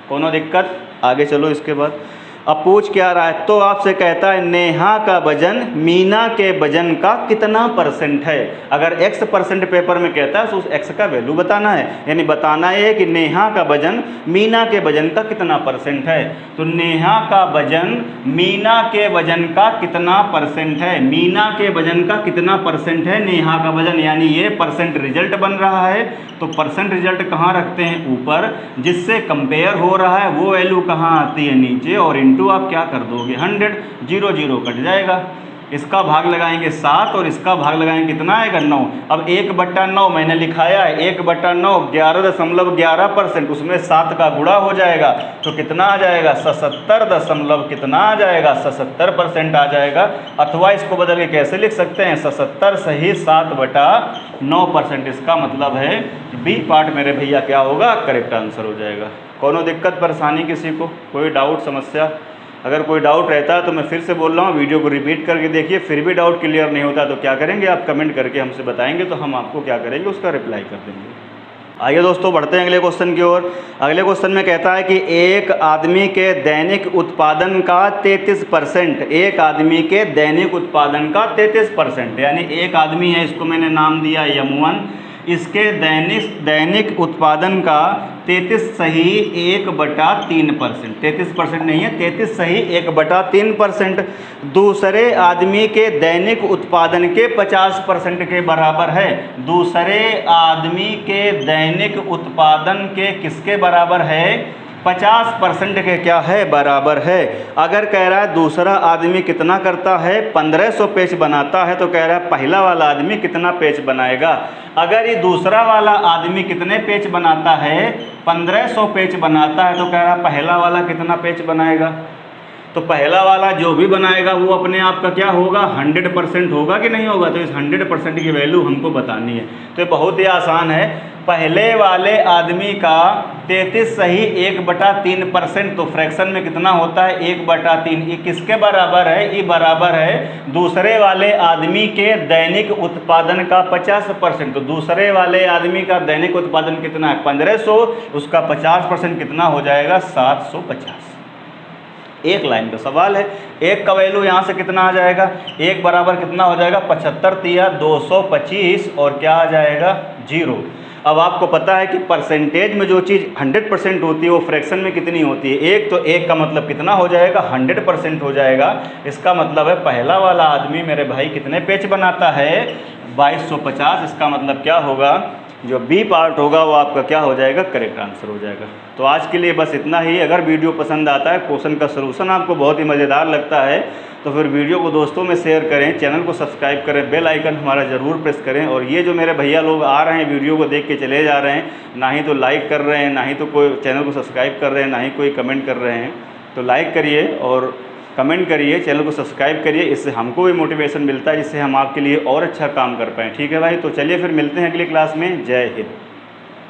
Speaker 1: कोनो दिक्कत? आगे चलो। इसके बाद अब पूछ क्या रहा है, तो आपसे कहता है नेहा का वजन मीना के वजन का कितना परसेंट है। अगर x% पेपर में कहता है तो उस x का वैल्यू बताना है, यानी बताना है कि नेहा का वजन मीना के वजन का कितना परसेंट है। तो नेहा का वजन मीना के वजन का कितना परसेंट है, मीना के वजन का कितना परसेंट है नेहा का वजन, यानी ये परसेंट रिजल्ट बन रहा है। तो परसेंट रिजल्ट कहाँ रखते हैं, ऊपर, जिससे कंपेयर हो रहा है वो वैल्यू कहाँ आती है, नीचे, और इनटू आप क्या कर दोगे 100, 0 0 कट जाएगा। इसका भाग लगाएंगे 7 और इसका भाग लगाएंगे कितना आएगा 9। अब 1/9 मैंने लिखाया है, 1/9 11.11%, उसमें 7 का गुणा हो जाएगा तो कितना आ जाएगा 77 कितना आ जाएगा 77% आ जाएगा। अथवा इसको बदल के कैसे लिख सकते हैं 77 सही 7/9%। इसका मतलब है बी पार्ट मेरे भैया क्या होगा, करेक्ट आंसर हो जाएगा। कोनो दिक्कत परेशानी किसी को, कोई डाउट समस्या? अगर कोई डाउट रहता है तो मैं फिर से बोल रहा हूँ, वीडियो को रिपीट करके देखिए, फिर भी डाउट क्लियर नहीं होता तो क्या करेंगे, आप कमेंट करके हमसे बताएंगे तो हम आपको क्या करेंगे, उसका रिप्लाई कर देंगे। आइए दोस्तों बढ़ते हैं अगले क्वेश्चन की ओर। अगले क्वेश्चन में कहता है कि एक आदमी के दैनिक उत्पादन का 33%, एक आदमी के दैनिक उत्पादन का 33%, यानी एक आदमी है, इसको मैंने नाम दिया M1, इसके दैनिक उत्पादन का 33 सही 1/3%, 33% नहीं है, 33 सही 1/3% दूसरे आदमी के दैनिक उत्पादन के 50% के बराबर है। दूसरे आदमी के दैनिक उत्पादन के किसके बराबर है, 50% के क्या है, बराबर है। अगर कह रहा है दूसरा आदमी कितना करता है, 1500 पेज बनाता है, तो कह रहा है पहला वाला आदमी कितना पेज बनाएगा। अगर ये दूसरा वाला आदमी कितने पेज बनाता है, 1500 पेज बनाता है, तो कह रहा है पहला वाला कितना पेज बनाएगा। तो पहला वाला जो भी बनाएगा वो अपने आप का क्या होगा, 100% होगा कि नहीं होगा। तो इस 100% की वैल्यू हमको बतानी है। तो ये बहुत ही आसान है, पहले वाले आदमी का 33 सही 1/3%, तो फ्रैक्शन में कितना होता है 1/3, ये किसके बराबर है, ये बराबर है दूसरे वाले आदमी के दैनिक उत्पादन का 50%। तो दूसरे वाले आदमी का दैनिक उत्पादन कितना है 1500, उसका 50% कितना हो जाएगा 750। एक लाइन का सवाल है, एक का वैल्यू यहाँ से कितना आ जाएगा, एक बराबर कितना हो जाएगा 75 तिया 225 और क्या आ जाएगा 0। अब आपको पता है कि परसेंटेज में जो चीज़ 100% होती है वो फ्रैक्शन में कितनी होती है, एक, तो एक का मतलब कितना हो जाएगा 100% हो जाएगा। इसका मतलब है पहला वाला आदमी मेरे भाई कितने पेज बनाता है 2250। इसका मतलब क्या होगा, जो बी पार्ट होगा वो आपका क्या हो जाएगा, करेक्ट आंसर हो जाएगा। तो आज के लिए बस इतना ही। अगर वीडियो पसंद आता है, क्वेश्चन का सलूशन आपको बहुत ही मज़ेदार लगता है, तो फिर वीडियो को दोस्तों में शेयर करें, चैनल को सब्सक्राइब करें, बेल आइकन हमारा ज़रूर प्रेस करें। और ये जो मेरे भैया लोग आ रहे हैं वीडियो को देख के चले जा रहे हैं, ना ही तो लाइक कर रहे हैं, ना ही तो कोई चैनल को सब्सक्राइब कर रहे हैं, ना ही कोई कमेंट कर रहे हैं, तो लाइक करिए और कमेंट करिए, चैनल को सब्सक्राइब करिए, इससे हमको भी मोटिवेशन मिलता है, जिससे हम आपके लिए और अच्छा काम कर पाएँ। ठीक है भाई, तो चलिए फिर मिलते हैं अगली क्लास में। जय हिंद।